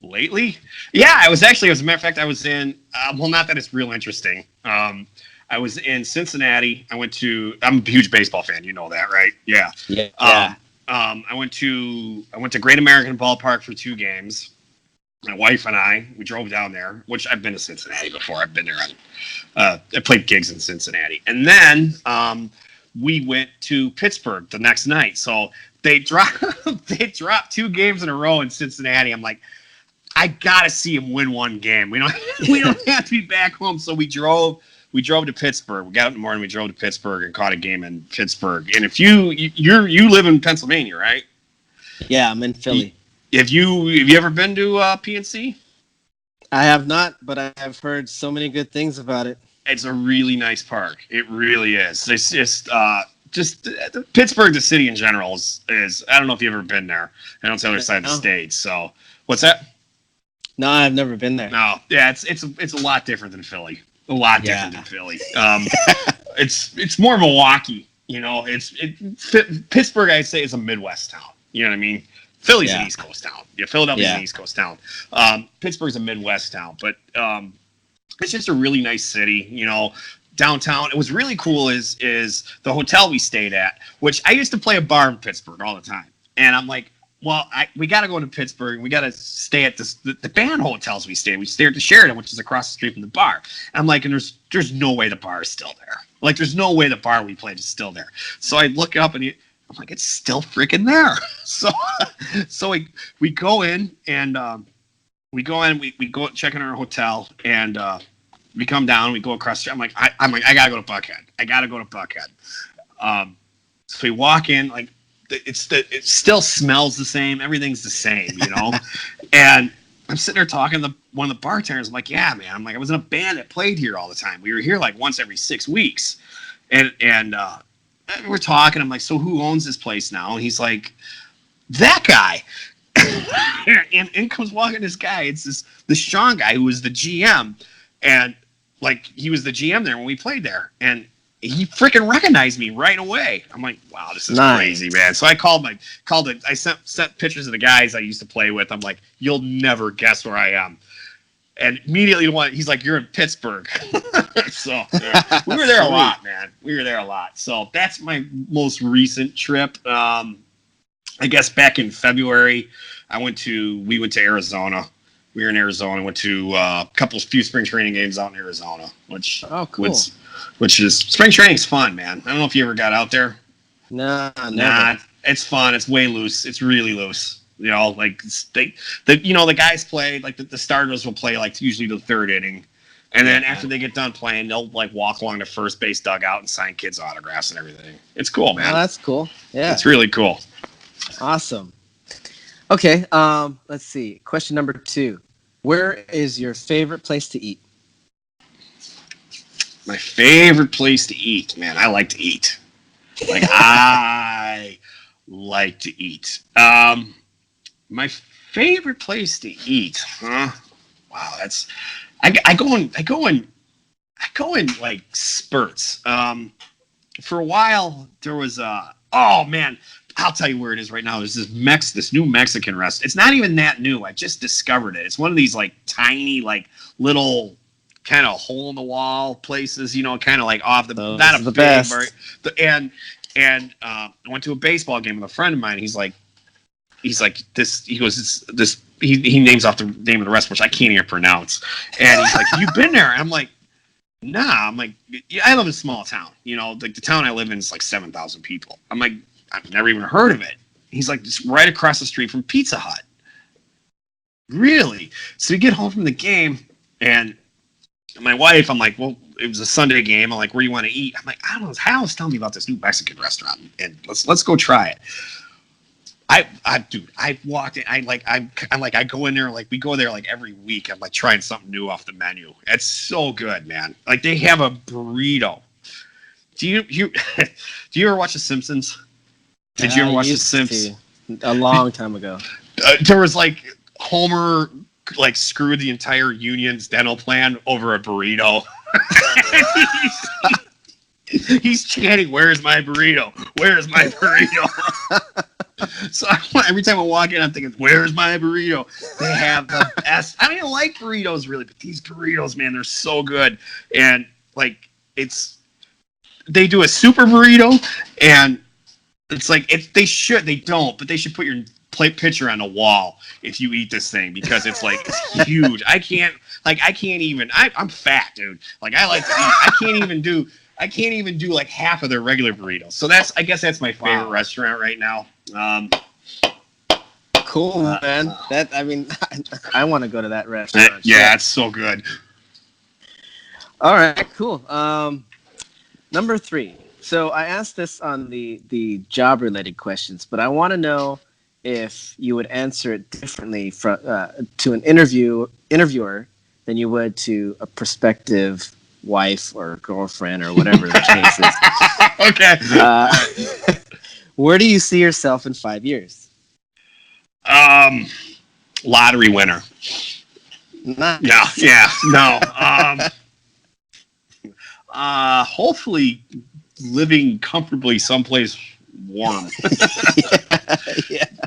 Lately, yeah, I was actually. As a matter of fact, I was in. Well, not that it's real interesting. I was in Cincinnati. I'm a huge baseball fan. You know that, right? Yeah. Yeah. I went to Great American Ballpark for 2 games. My wife and we drove down there, which I've been to Cincinnati before. I've been there I played gigs in Cincinnati. And then we went to Pittsburgh the next night. So they dropped 2 games in a row in Cincinnati. I'm like, I gotta see him win one game. We don't have to be back home. So we drove to Pittsburgh. We got up in the morning. We drove to Pittsburgh and caught a game in Pittsburgh. And if you live in Pennsylvania, right? Yeah, I'm in Philly. Have you ever been to PNC? I have not, but I have heard so many good things about it. It's a really nice park. It really is. It's just Pittsburgh, the city in general is. I don't know if you've ever been there. I know it's the other side of the state. So what's that? No, I've never been there. No, yeah, it's a lot different than Philly. A lot different than Philly. It's more Milwaukee. You know, Pittsburgh, I'd say, is a Midwest town. You know what I mean? Philly's an East Coast town. Yeah, Philadelphia's an East Coast town. Pittsburgh's a Midwest town, but it's just a really nice city. You know, downtown. It was really cool. Is the hotel we stayed at, which I used to play a bar in Pittsburgh all the time, and I'm like, well, we got to go to Pittsburgh. We got to stay at the band hotels we stayed. We stayed at the Sheraton, which is across the street from the bar. And I'm like, and there's no way the bar is still there. Like, there's no way the bar we played is still there. So I look up and I'm like, it's still freaking there. So we go in and we go check in our hotel and we come down. We go across the street. I'm like, I gotta go to Buckhead. So we walk in like. It still smells the same. Everything's the same, you know. And I'm sitting there talking to one of the bartenders. I'm like, yeah, man. I'm like, I was in a band that played here all the time. We were here like once every 6 weeks, and we're talking. I'm like, so who owns this place now? And he's like, that guy. and in comes walking this guy. It's this Sean guy who was the GM, and like he was the GM there when we played there, and he freaking recognized me right away. I'm like, wow, this is crazy, man. So I I sent pictures of the guys I used to play with. I'm like, you'll never guess where I am. And immediately he's like, you're in Pittsburgh. So we were there a lot, man. We were there a lot. So that's my most recent trip. I guess back in February, we went to Arizona. We were in Arizona. Went to few spring training games out in Arizona, which cool. Which is spring training's fun, man. I don't know if you ever got out there. Nah, it's fun. It's way loose. It's really loose. You know, like the guys play like the starters will play like usually the 3rd inning, and then after they get done playing, they'll like walk along the first base dugout and sign kids' autographs and everything. It's cool, man. Oh, that's cool. Yeah, it's really cool. Awesome. Okay, let's see. Question number 2: where is your favorite place to eat? My favorite place to eat, man. I like to eat. Like I like to eat. My favorite place to eat, huh? Wow, I go in like spurts. For a while there was oh man, I'll tell you where it is right now. There's this new Mexican restaurant. It's not even that new. I just discovered it. It's one of these like tiny, like little kind of hole in the wall places, kind of like off the Those not are a the big best. I went to a baseball game with a friend of mine. He's like this. He goes this. He names off the name of the restaurant, which I can't even pronounce. And he's like, "You been there?" And I'm like, "Nah." I'm like, yeah, "I live in a small town. Like the town I live in is like 7,000 people." I'm like, "I've never even heard of it." He's like, "It's right across the street from Pizza Hut." Really? So we get home from the game, and my wife, I'm like, "Well, it was a Sunday game." I'm like, "Where do you want to eat?" I'm like, "I don't know." Hal was telling me about this new Mexican restaurant, and let's go try it. Dude, I walked in. I go in there, like we go there like every week. I'm like trying something new off the menu. It's so good, man. Like they have a burrito. Do you do you ever watch The Simpsons? Did you ever I watch The used Simpsons? to a long time ago. There was like Homer like screwed the entire union's dental plan over a burrito. he's chanting, "Where's my burrito? Where's my burrito?" So every time I walk in, I'm thinking, "Where's my burrito?" They have the best. I mean, I like burritos really, but these burritos, man, they're so good. And like, they do a super burrito, and it's like they don't, but they should put your plate picture on the wall if you eat this thing because it's huge. I can't even. I'm fat, dude. Like I like to eat. I can't even do like half of their regular burritos. So I guess that's my favorite restaurant right now. Cool, man. I want to go to that restaurant. Yeah, it's so good. All right, cool. Number 3. So I asked this on the job related questions, but I want to know if you would answer it differently to an interviewer than you would to a prospective wife or girlfriend or whatever the case is. Okay. Where do you see yourself in 5 years? Lottery winner. Nice. Yeah, no. Hopefully living comfortably someplace warm.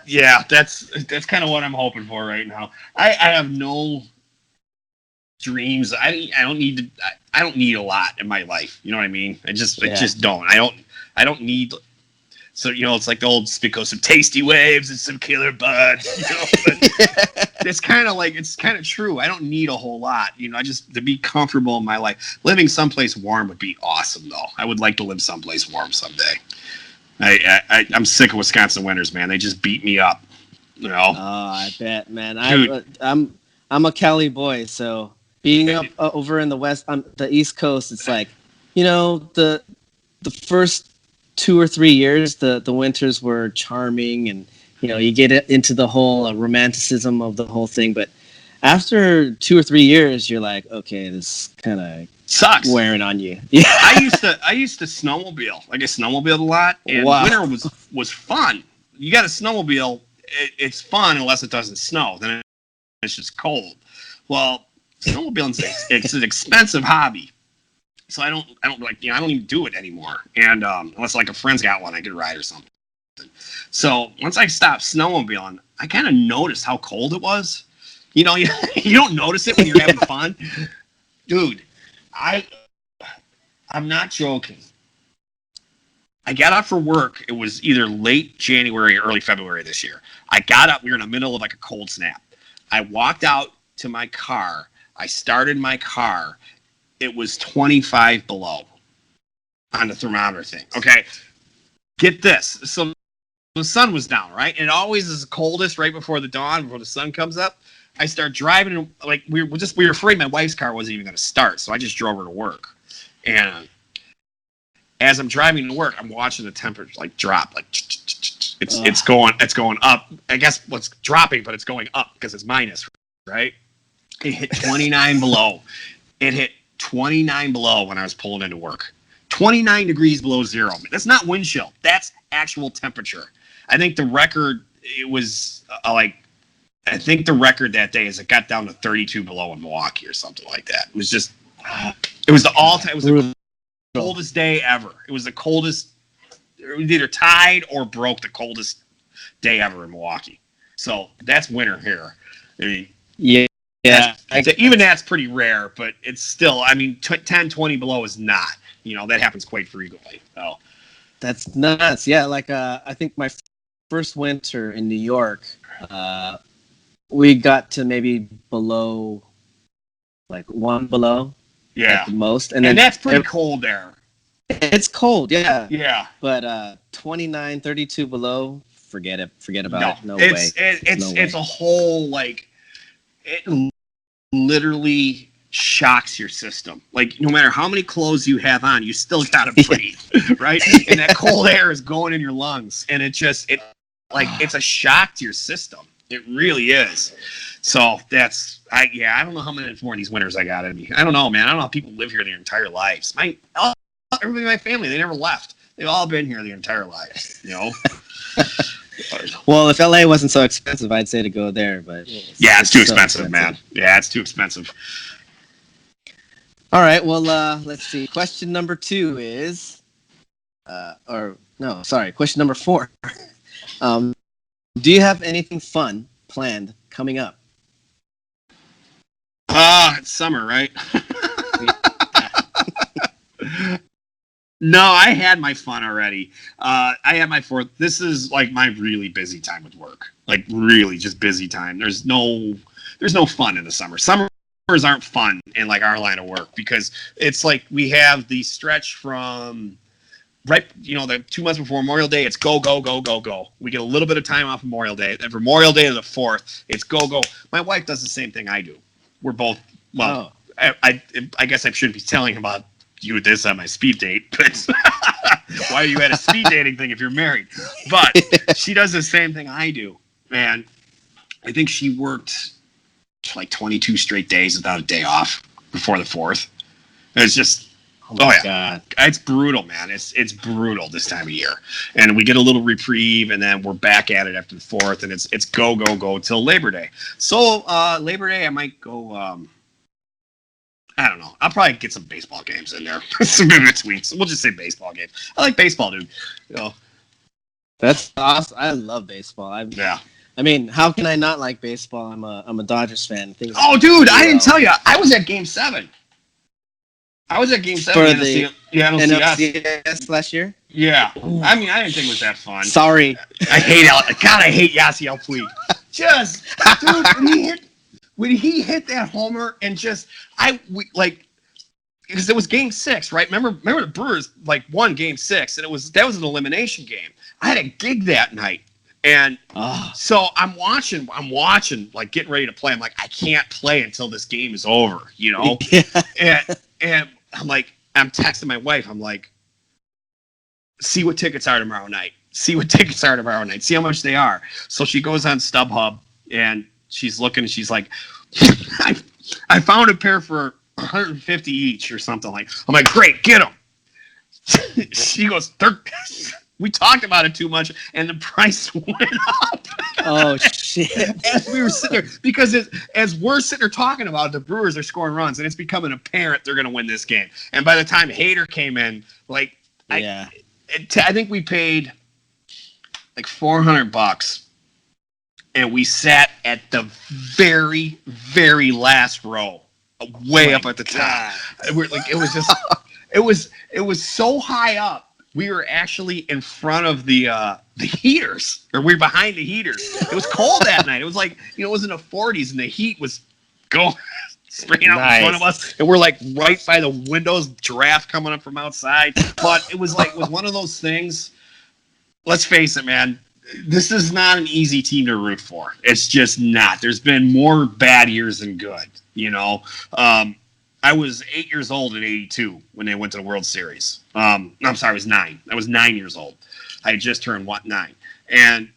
Yeah, that's kind of what I'm hoping for right now. I have no dreams. I don't need a lot in my life. You know what I mean? I just don't. I don't need. So it's like the old "Because some tasty waves and some killer buds." It's kind of true. I don't need a whole lot. I just to be comfortable in my life. Living someplace warm would be awesome, though. I would like to live someplace warm someday. I'm sick of Wisconsin winters, man. They just beat me up. Oh, I bet, man. I'm a Cali boy, so being up over in the west on the East Coast, it's like, the first 2 or 3 years, the winters were charming, and you get into the whole romanticism of the whole thing. But after 2 or 3 years, you're like, okay, this kind of sucks, wearing on you. Yeah, I used to snowmobile. Like I snowmobiled a lot, and winter was fun. You got a snowmobile, it's fun unless it doesn't snow. Then it's just cold. Well, snowmobiling it's an expensive hobby. So I don't even do it anymore. And unless like a friend's got one, I could ride or something. So once I stopped snowmobiling, I kind of noticed how cold it was. You don't notice it when you're having fun, dude. I'm not joking. I got up for work. It was either late January or early February this year. I got up. We were in the middle of like a cold snap. I walked out to my car. I started my car. It was 25 below on the thermometer thing. Okay. Get this. So the sun was down, right? And it always is coldest right before the dawn, before the sun comes up. I start driving, like we were afraid my wife's car wasn't even going to start. So I just drove her to work. And as I'm driving to work, I'm watching the temperature like drop, like it's going up. I guess what's dropping, but it's going up because it's minus, right? It hit 29 below. It hit 29 below when I was pulling into work. 29 degrees below zero. That's not wind chill. That's actual temperature. I think the record, it was like I think the record that day is it got down to 32 below in Milwaukee or something like that. It was just, it was the all-time, it was the coldest day ever. It was the coldest, it was either tied or broke the coldest day ever in Milwaukee. So that's winter here. I mean, yeah. Even that's pretty rare, but it's still, I mean, 10, 20 below is not. You know, that happens quite frequently. So That's nuts. Yeah, like I think my first winter in New York, we got to maybe below, like 1 below. yeah, at the most, and that's pretty cold there. It's cold, yeah. Yeah, But 29, 32 below, forget it. Forget about it. No way. It's a whole, like, it literally shocks your system. Like, no matter how many clothes you have on, you still gotta breathe, right? And that cold air is going in your lungs, and it's a shock to your system. It really is. So I don't know how many more of these winters I got in me. I don't know, man. I don't know how people live here their entire lives. Everybody in my family, they never left. They've all been here their entire lives, you know? Well, if LA wasn't so expensive, I'd say to go there, but it's too expensive, man. Yeah, it's too expensive. All right, well, let's see. Question number 2 is, question number 4. Do you have anything fun planned coming up? It's summer, right? No, I had my fun already. I had my 4th. This is like my really busy time with work. Like really just busy time. There's no fun in the summer. Summers aren't fun in like our line of work because it's like we have the stretch from the 2 months before Memorial Day, it's go, go, go, go, go. We get a little bit of time off Memorial Day. Then Memorial Day to the 4th, it's go, go. My wife does the same thing I do. We're both, I guess I shouldn't be telling about you this on my speed date, but why are you at a speed dating thing if you're married? But she does the same thing I do. Man, I think she worked like 22 straight days without a day off before the 4th. It's just, God. It's brutal, man. It's brutal this time of year. And we get a little reprieve, and then we're back at it after the 4th, and it's go, go, go till Labor Day. So Labor Day, I might go, I don't know. I'll probably get some baseball games in there. Some in between. We'll just say baseball games. I like baseball, dude. You know. That's awesome. I love baseball. Yeah. I mean, how can I not like baseball? I'm a Dodgers fan. Oh, dude, I didn't tell you. I was at Game 7. I was at Game 7 for the NLCS last year. Yeah. I mean, I didn't think it was that fun. Sorry. I hate Yasiel Puig. Just, dude, when he hit that homer and because it was Game 6, right? Remember the Brewers won Game 6, and that was an elimination game. I had a gig that night, and so I'm watching, like getting ready to play. I'm like, I can't play until this game is over, you know. Yeah. And I'm texting my wife. I'm like, see what tickets are tomorrow night. See how much they are. So she goes on StubHub and she's looking and she's like, I found a pair for $150 each or something. I'm like, great, get them. She goes, we talked about it too much and the price went up. Oh shit. As we were sitting there, because as we're sitting there talking about it, the Brewers are scoring runs and it's becoming apparent they're going to win this game. And by the time Hader came in, I think we paid like $400. And we sat at the very, very last row, way up at the top. It was so high up. We were actually in front of the heaters, or we were behind the heaters. It was cold that night. It was it was in the 40s, and the heat was going spraying out in front of us, and we're right by the windows. Giraffe coming up from outside. But it was one of those things. Let's face it, man. This is not an easy team to root for. It's just not. There's been more bad years than good, you know. I was 8 years old in '82 when they went to the World Series. I'm sorry, I was 9. I was 9 years old. I had just turned 9. And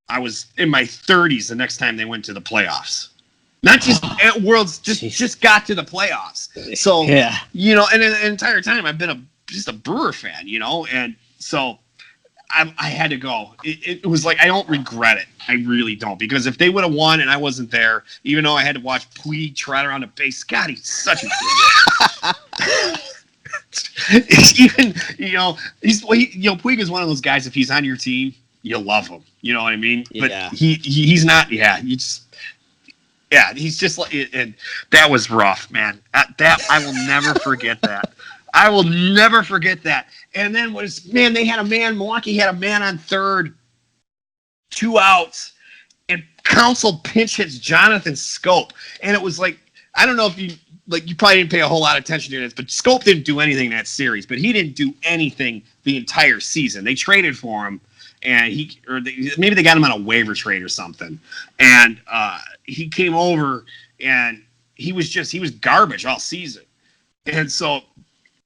I was in my 30s the next time they went to the playoffs. Not just at Worlds, just got to the playoffs. So, you know, and the entire time I've been just a Brewer fan, you know. And so I had to go. It was like, I don't regret it. I really don't, because if they would have won and I wasn't there, even though I had to watch Puig trot around the base, God, he's such a even, Puig is one of those guys. If he's on your team, you love him. You know what I mean? But Yeah. he's not. Yeah, he's just like, and that was rough, man. That I will never forget that. I will never forget that. And then they had Milwaukee had a man on third, 2 outs, and Counsell pinch hits Jonathan Scope. And it was like, I don't know if you probably didn't pay a whole lot of attention to this, but Scope didn't do anything in that series, but he didn't do anything the entire season. They traded for him, and maybe they got him on a waiver trade or something. And he came over, and he was garbage all season. And so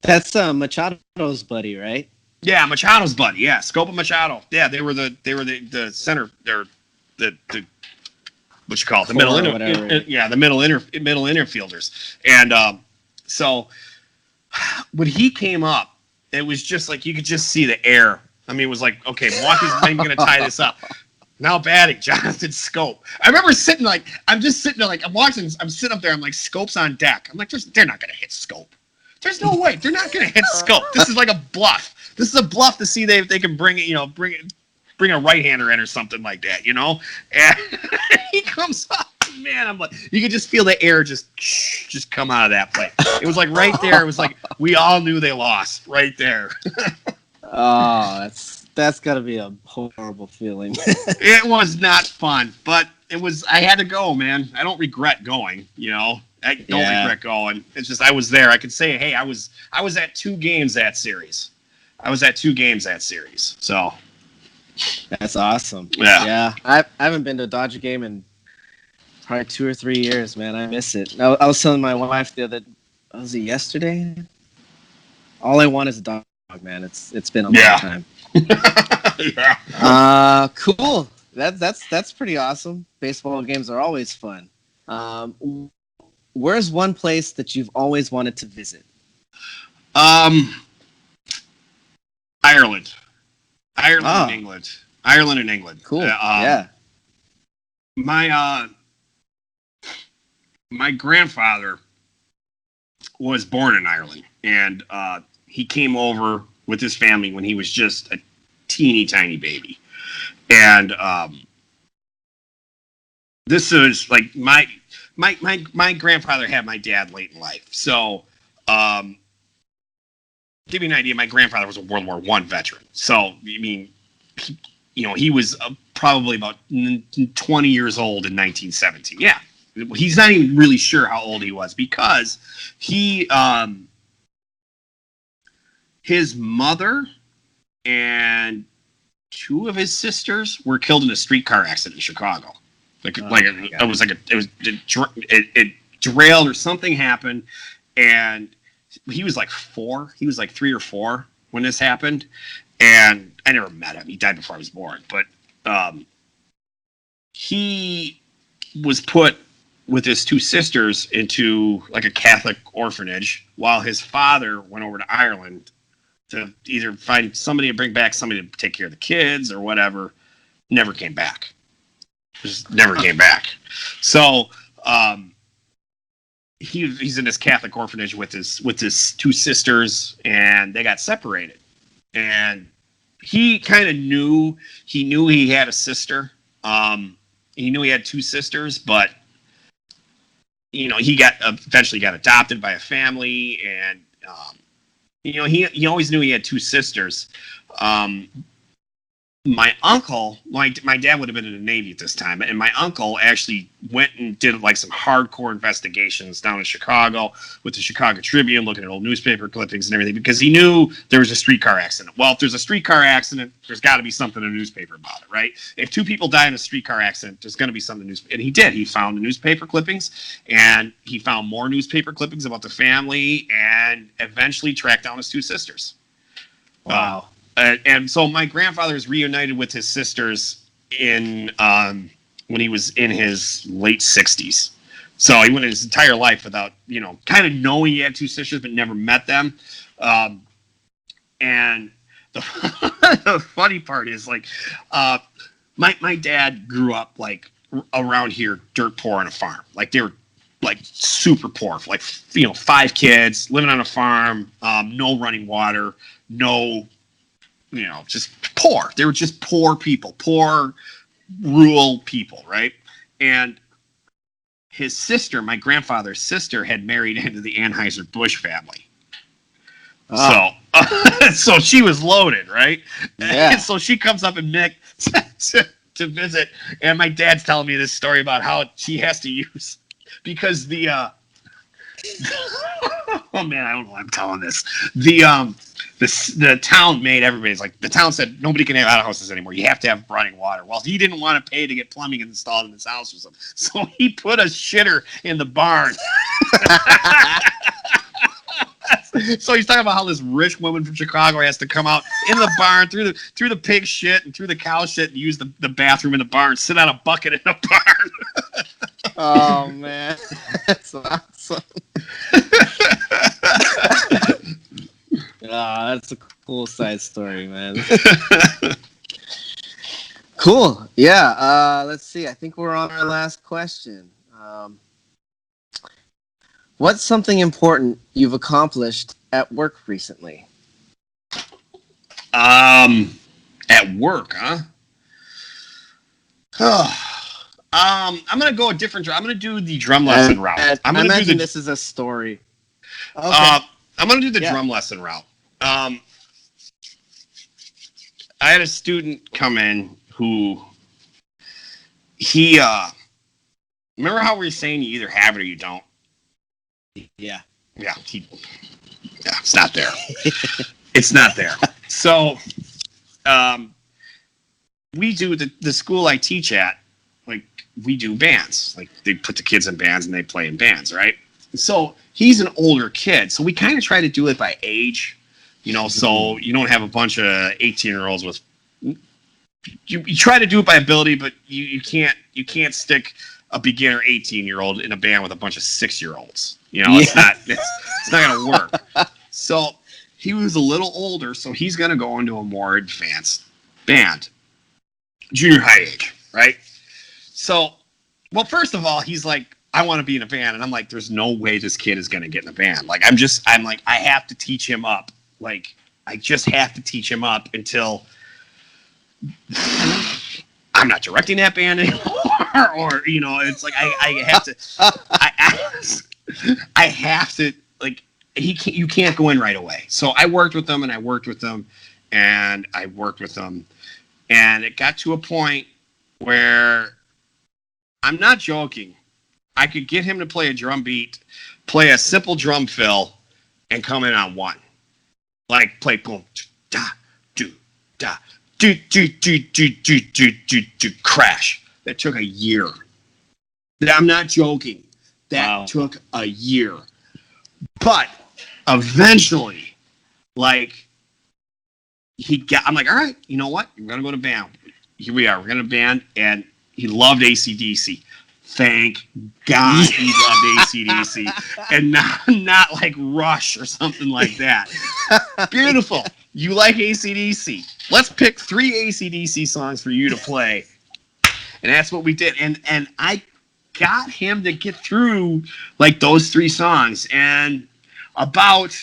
that's Machado's buddy, right? Yeah, Machado's buddy. Yeah, Scope and Machado. Yeah, they were the center. They're the what you call it, the middle middle infielders. And so when he came up, it was just like you could just see the air. I mean, it was like, okay, Milwaukee's not even going to tie this up. Now batting, Jonathan Scope. I remember sitting there, I'm sitting up there, I'm like, Scope's on deck. I'm like, they're not going to hit Scope. There's no way. They're not going to hit Scope. This is like a bluff. This is a bluff to see if they can bring a right-hander in or something like that, And he comes up, man. I'm like, you could just feel the air just come out of that plate. It was like right there. It was like we all knew they lost right there. Oh, that's got to be a horrible feeling. It was not fun, but it was. I had to go, man. I don't regret going. I don't regret going. It's just I was there. I could say, hey, I was at 2 games that series. So that's awesome. Yeah. I haven't been to a Dodger game in probably 2 or 3 years, man. I miss it. I was telling my wife was it yesterday? All I want is a dog, man. It's been a long time. Yeah. Cool. That's pretty awesome. Baseball games are always fun. Where's one place that you've always wanted to visit? Ireland and England. Ireland and England. Cool. Yeah. My grandfather was born in Ireland, and he came over with his family when he was just a teeny tiny baby. And this is like my grandfather had my dad late in life. So give you an idea, my grandfather was a World War I veteran. So, I mean, he was probably about 20 years old in 1917. Yeah. He's not even really sure how old he was because his mother and 2 of his sisters were killed in a streetcar accident in Chicago. It derailed or something happened, and he was like 4. He was like 3 or 4 when this happened, and I never met him. He died before I was born, but he was put with his 2 sisters into like a Catholic orphanage while his father went over to Ireland to either find somebody to bring back somebody to take care of the kids or whatever. Never came back. Just never came back. So he's in this Catholic orphanage with his 2 sisters, and they got separated. And he kind of knew he had a sister. He knew he had 2 sisters, but he eventually got adopted by a family, and he always knew he had 2 sisters. My uncle, my dad would have been in the Navy at this time, and my uncle actually went and did like some hardcore investigations down in Chicago with the Chicago Tribune, looking at old newspaper clippings and everything, because he knew there was a streetcar accident. Well, if there's a streetcar accident, there's got to be something in the newspaper about it, right? If 2 people die in a streetcar accident, there's going to be something in the newspaper. And he did. He found the newspaper clippings, and he found more newspaper clippings about the family, and eventually tracked down his 2 sisters. Wow. And so my grandfather is reunited with his sisters when he was in his late 60s. So he went his entire life without, kind of knowing he had 2 sisters, but never met them. And the funny part is like, my dad grew up like around here, dirt poor on a farm. Like they were like super poor, like 5 kids living on a farm, no running water, no, just poor. They were just poor people, poor rural people, right? And his sister, my grandfather's sister, had married into the Anheuser-Busch family. So, so she was loaded, right? Yeah. And so she comes up and Mick to visit, and my dad's telling me this story about how she has to use because the oh man, I don't know why I'm telling this. The town made everybody's like the town said nobody can have outhouses anymore. You have to have running water. Well, he didn't want to pay to get plumbing installed in his house or something, so he put a shitter in the barn. So he's talking about how this rich woman from Chicago has to come out in the barn through the pig shit and through the cow shit and use the bathroom in the barn, sit on a bucket in the barn. Oh man, that's awesome. That's a cool side story, man. Cool. Yeah. Let's see. I think we're on our last question. What's something important you've accomplished at work recently? At work, huh? I'm gonna go a different. I'm gonna do the drum lesson route. I imagine this is a story. Okay. I'm gonna do the drum lesson route. I had a student come in who remember how we were saying you either have it or you don't. Yeah. Yeah. It's not there. It's not there. So, we do the school I teach at. Like we do bands. Like they put the kids in bands and they play in bands, right? So he's an older kid. So we kind of try to do it by age, so you don't have a bunch of 18-year-olds with. You try to do it by ability, but you can't stick a beginner 18-year-old in a band with a bunch of 6-year-olds. It's not gonna work. So he was a little older, so he's gonna go into a more advanced band, junior high age, right? So, well, first of all, he's like, I want to be in a band, and I'm like, there's no way this kid is gonna get in a band. Like, I'm like, I have to teach him up. Like, I just have to teach him up until I'm not directing that band anymore, or it's like I have to. I have to, like, you can't go in right away. So I worked with them and I worked with them and it got to a point where I'm not joking. I could get him to play a drum beat, play a simple drum fill, and come in on one. Like play boom, da, do, da, do, crash. That took a year. I'm not joking. That took a year. But eventually, like, I'm like, all right, you know what? We're going to go to band. Here we are. We're going to band. And he loved AC/DC. Thank God he loved AC/DC. And not like Rush or something like that. Beautiful. You like AC/DC. Let's pick 3 AC/DC songs for you to play. And that's what we did. And I got him to get through like those 3 songs, and about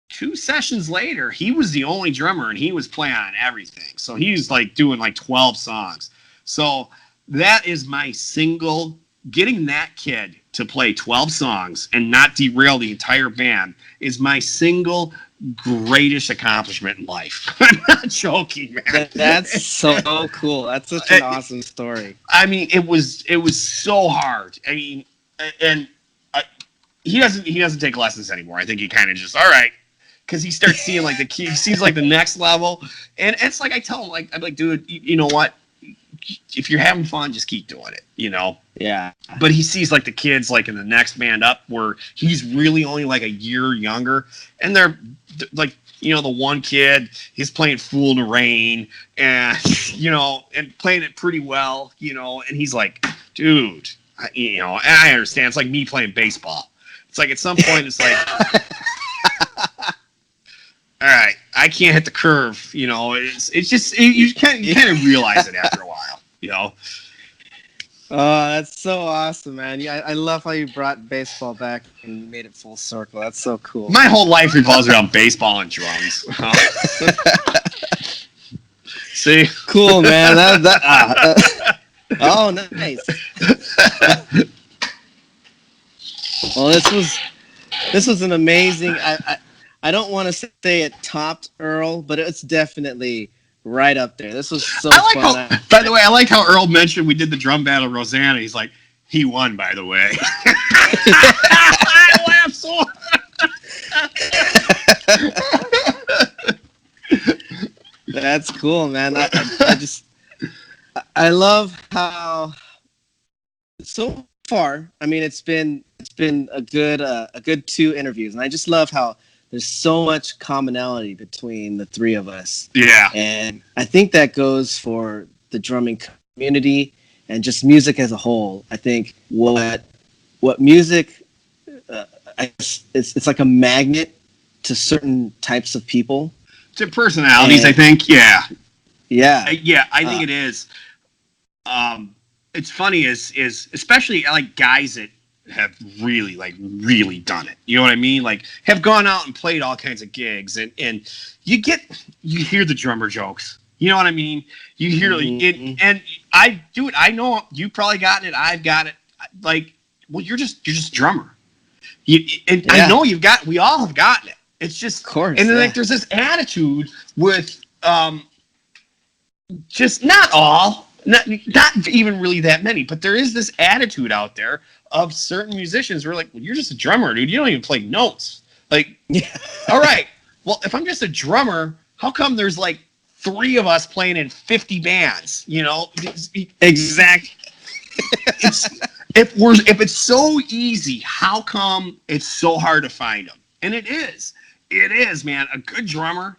2 sessions later he was the only drummer and he was playing on everything. So he was like doing like 12 songs. So that is my single, getting that kid to play 12 songs and not derail the entire band is my single greatest accomplishment in life. I'm not joking, man. That's so cool. That's such an awesome story. I mean, it was so hard. I mean, and he doesn't take lessons anymore. I think he kind of just, all right, because he starts seeing like he sees like the next level, and it's like I tell him, like, I'm like, dude, you know what? If you're having fun, just keep doing it. Yeah. But he sees like the kids like in the next band up where he's really only like a year younger, and they're like, the one kid, he's playing Fool in the Rain and and playing it pretty well, and he's like, dude, and I understand. It's like me playing baseball. It's like at some point it's like all right, I can't hit the curve. You know, it's just you kind of realize it after a while. You know. Oh, that's so awesome, man. Yeah, I love how you brought baseball back and made it full circle. That's so cool. My whole life revolves around baseball and drums. See? Cool, man. Oh, nice. Well, this was an amazing. I don't want to say it topped Earl, but it's definitely right up there. This was so fun. By the way, I like how Earl mentioned we did the drum battle Rosanna. He's like, he won, by the way. I laughed so That's cool, man. I love how so far. I mean, it's been a good 2 interviews, and I just love how there's so much commonality between the 3 of us. Yeah. And I think that goes for the drumming community and just music as a whole. I think what music, it's like a magnet to certain types of people. To personalities, I think. Yeah. Yeah. Yeah, I think it is. It's funny is especially like guys that have really done it. You know what I mean? Like have gone out and played all kinds of gigs and you hear the drummer jokes. You know what I mean? You hear it, and I do it. I know you probably gotten it. I've got it. Like, well, you're just drummer. I know we all have gotten it. It's just, of course. And then like there's this attitude with just not even really that many, but there is this attitude out there of certain musicians who are like, well, you're just a drummer, dude. You don't even play notes. Like, all right. Well, if I'm just a drummer, how come there's like 3 of us playing in 50 bands? You know, exactly. If it's so easy, how come it's so hard to find them? And it is, man. A good drummer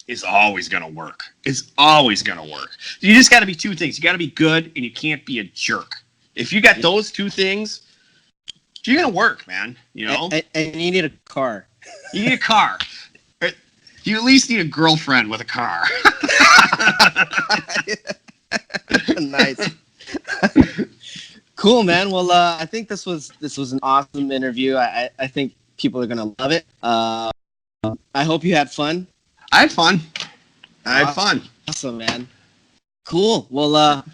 is always going to work. It's always going to work. You just got to be 2 things. You got to be good, and you can't be a jerk. If you got those 2 things, you're going to work, man. You know? And you need a car. You need a car. You at least need a girlfriend with a car. Nice. Cool, man. Well, I think this was an awesome interview. I think people are going to love it. I hope you had fun. I had fun. Awesome, man. Cool. Well,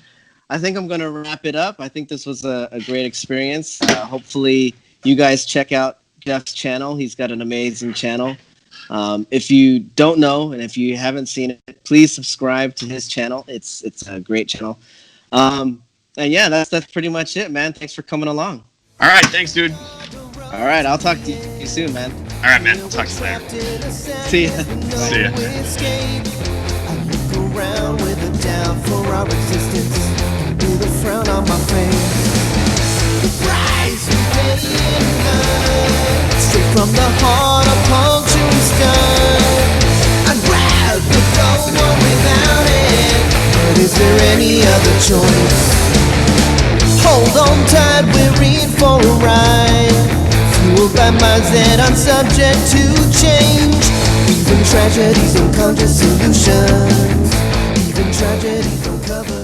I think I'm going to wrap it up. I think this was a great experience. Hopefully you guys check out Jeff's channel. He's got an amazing channel. If you don't know and if you haven't seen it, please subscribe to his channel. It's a great channel. And yeah, that's pretty much it, man. Thanks for coming along. All right. Thanks, dude. All right. I'll talk to you soon, man. All right, man. I'll talk to you later. See ya. See ya. Around with a doubt for our existence, with a frown on my face. The price we pay in blood, straight from the heart of puncturing stone. I'd rather go on without it, but is there any other choice? Hold on tight, we're in for a ride, fueled by minds that are subject to change. Even tragedies encounter solutions. Even tragedies uncover